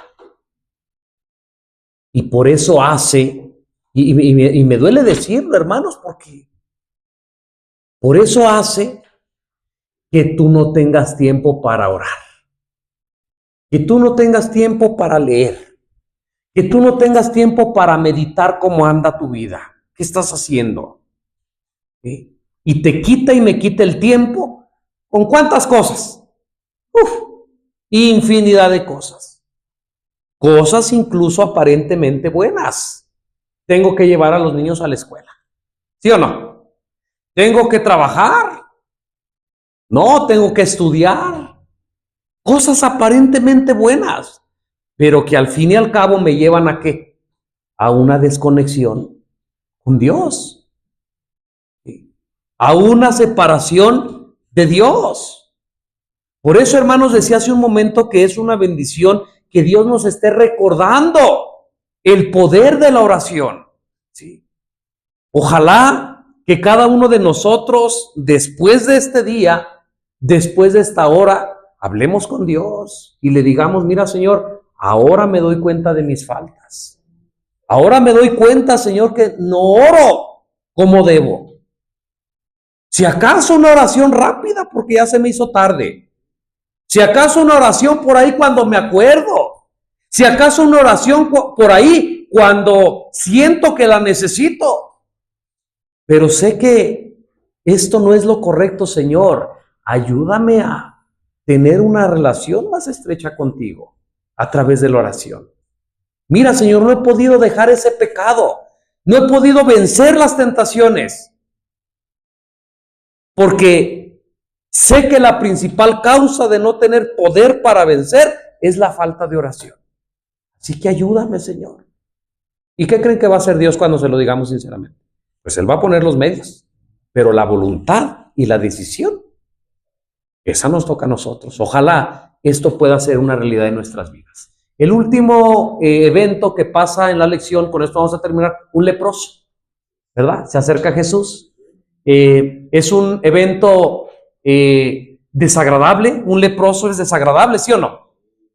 Y por eso hace, y me duele decirlo, hermanos, porque por eso hace que tú no tengas tiempo para orar, que tú no tengas tiempo para leer, que tú no tengas tiempo para meditar cómo anda tu vida, qué estás haciendo. ¿Sí? Y te quita y me quita el tiempo. ¿Con cuántas cosas? Infinidad de cosas. Cosas incluso aparentemente buenas. Tengo que llevar a los niños a la escuela. ¿Sí o no? Tengo que trabajar. No, tengo que estudiar. Cosas aparentemente buenas, pero que al fin y al cabo me llevan ¿a qué? A una desconexión con Dios, a una separación de Dios. Por eso, hermanos, decía hace un momento que es una bendición que Dios nos esté recordando el poder de la oración. ¿Sí? Ojalá que cada uno de nosotros, después de este día, después de esta hora, hablemos con Dios y le digamos: mira, Señor, ahora me doy cuenta de mis faltas. Ahora me doy cuenta, Señor, que no oro como debo. Si acaso una oración rápida porque ya se me hizo tarde. Si acaso una oración por ahí cuando me acuerdo. Si acaso una oración por ahí cuando siento que la necesito. Pero sé que esto no es lo correcto, Señor. Ayúdame a tener una relación más estrecha contigo a través de la oración. Mira, Señor, no he podido dejar ese pecado. No he podido vencer las tentaciones. Porque sé que la principal causa de no tener poder para vencer es la falta de oración. Así que ayúdame, Señor. ¿Y qué creen que va a hacer Dios cuando se lo digamos sinceramente? Pues Él va a poner los medios, pero la voluntad y la decisión, esa nos toca a nosotros. Ojalá esto pueda ser una realidad en nuestras vidas. El último evento que pasa en la lección, con esto vamos a terminar, un leproso, ¿verdad? Se acerca a Jesús. Es un evento desagradable. Un leproso es desagradable, ¿sí o no?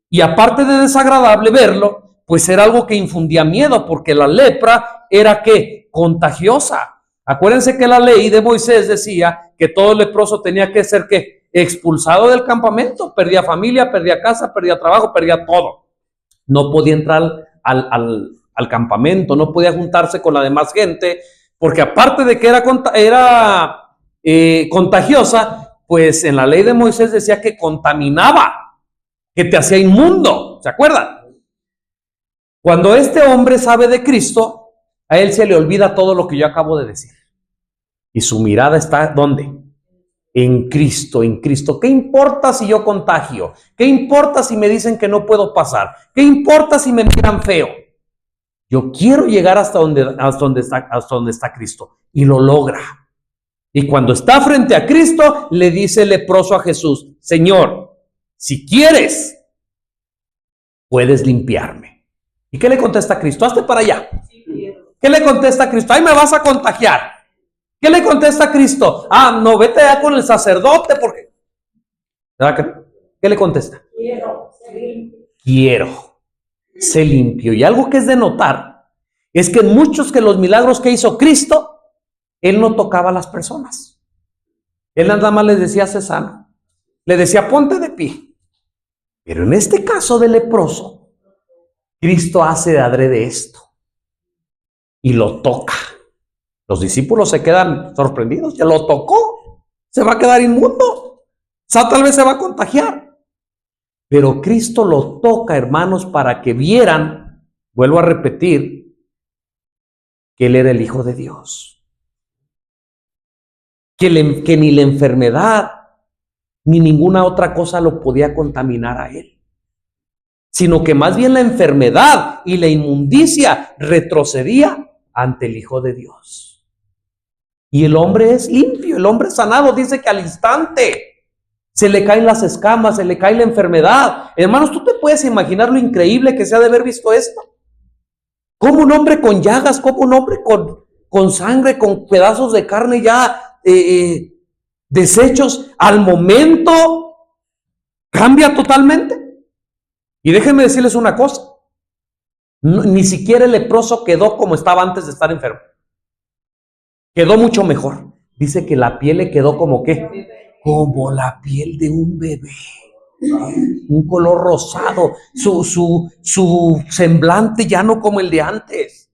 Y aparte de desagradable verlo, pues era algo que infundía miedo, porque la lepra era ¿qué? Contagiosa. Acuérdense que la ley de Moisés decía que todo leproso tenía que ser ¿qué? Expulsado del campamento. Perdía familia, perdía casa, perdía trabajo, perdía todo. No podía entrar al campamento, no podía juntarse con la demás gente, porque aparte de que era contagiosa, pues en la ley de Moisés decía que contaminaba, que te hacía inmundo. ¿Se acuerdan? Cuando este hombre sabe de Cristo, a él se le olvida todo lo que yo acabo de decir. Y su mirada está, ¿dónde? En Cristo, en Cristo. ¿Qué importa si yo contagio? ¿Qué importa si me dicen que no puedo pasar? ¿Qué importa si me miran feo? Yo quiero llegar hasta donde está Cristo. Y lo logra. Y cuando está frente a Cristo, le dice el leproso a Jesús: Señor, si quieres, puedes limpiarme. ¿Y qué le contesta Cristo? Hazte para allá. ¿Qué le contesta Cristo? Ahí me vas a contagiar. ¿Qué le contesta Cristo? No, vete allá con el sacerdote porque... ¿Verdad? ¿Qué le contesta? Quiero. Sé limpio. Y algo que es de notar es que en muchos de los milagros que hizo Cristo, Él no tocaba a las personas. Él nada más les decía: sé sano. Le decía: ponte de pie. Pero en este caso del leproso, Cristo hace de adrede esto y lo toca. Los discípulos se quedan sorprendidos. Ya lo tocó. Se va a quedar inmundo. O sea, tal vez se va a contagiar. Pero Cristo lo toca, hermanos, para que vieran, vuelvo a repetir, que Él era el Hijo de Dios. Que ni la enfermedad ni ninguna otra cosa lo podía contaminar a Él. Sino que más bien la enfermedad y la inmundicia retrocedía ante el Hijo de Dios. Y el hombre es limpio, el hombre sanado. Dice que al instante se le caen las escamas, se le cae la enfermedad. Hermanos, ¿tú te puedes imaginar lo increíble que se ha de haber visto esto? Como un hombre con llagas, como un hombre con sangre, con pedazos de carne ya deshechos, al momento cambia totalmente. Y déjenme decirles una cosa: ni siquiera el leproso quedó como estaba antes de estar enfermo. Quedó mucho mejor. Dice que la piel le quedó como ¿qué? Como la piel de un bebé. Un color rosado. Su semblante ya no como el de antes.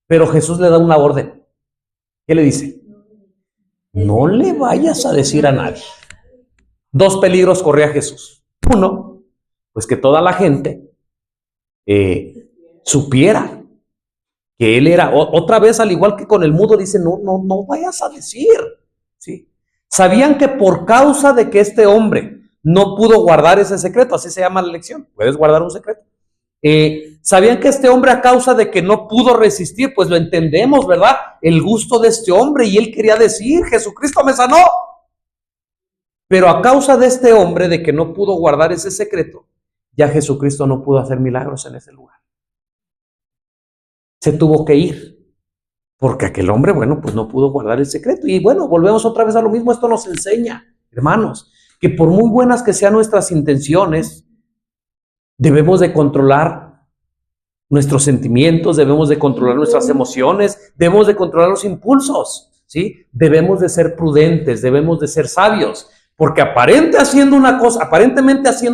Pero Jesús le da una orden. ¿Qué le dice? No le vayas a decir a nadie. Dos peligros corría Jesús. Uno, pues que toda la gente supiera que él era, otra vez al igual que con el mudo, dice: no vayas a decir. ¿Sí? Sabían que por causa de que este hombre no pudo guardar ese secreto, así se llama la lección, puedes guardar un secreto. ¿Sabían que este hombre, a causa de que no pudo resistir, pues lo entendemos, ¿verdad? El gusto de este hombre, y él quería decir, Jesucristo me sanó. Pero a causa de este hombre, de que no pudo guardar ese secreto, ya Jesucristo no pudo hacer milagros en ese lugar. Se tuvo que ir, porque aquel hombre, bueno, pues no pudo guardar el secreto. Y bueno, volvemos otra vez a lo mismo. Esto nos enseña, hermanos, que por muy buenas que sean nuestras intenciones, debemos de controlar nuestros sentimientos, debemos de controlar nuestras emociones, debemos de controlar los impulsos, ¿sí? Debemos de ser prudentes, debemos de ser sabios, porque aparentemente haciendo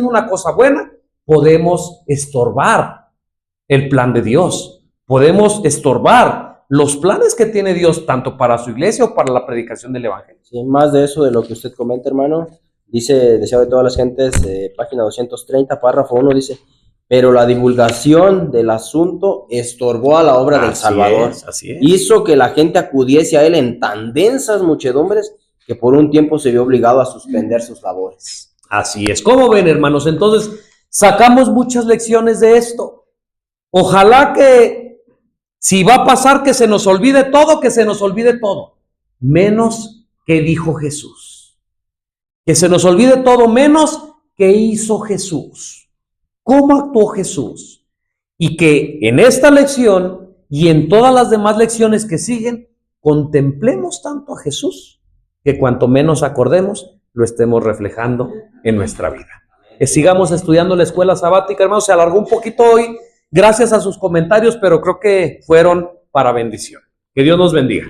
una cosa buena, podemos estorbar el plan de Dios, podemos estorbar los planes que tiene Dios tanto para su iglesia o para la predicación del evangelio. Sí, más de eso de lo que usted comenta, hermano. Dice, deseo de todas las gentes, página 230, párrafo 1, dice, pero la divulgación del asunto estorbó a la obra del Salvador. Así es. Hizo que la gente acudiese a él en tan densas muchedumbres que por un tiempo se vio obligado a suspender sus labores. Así es. ¿Cómo ven, hermanos? Entonces, sacamos muchas lecciones de esto. Ojalá que, si va a pasar que se nos olvide todo, menos que dijo Jesús. Que se nos olvide todo menos que hizo Jesús. ¿Cómo actuó Jesús? Y que en esta lección y en todas las demás lecciones que siguen, contemplemos tanto a Jesús, que cuanto menos acordemos, lo estemos reflejando en nuestra vida. Que sigamos estudiando la escuela sabática, hermanos. Se alargó un poquito hoy, gracias a sus comentarios, pero creo que fueron para bendición. Que Dios nos bendiga.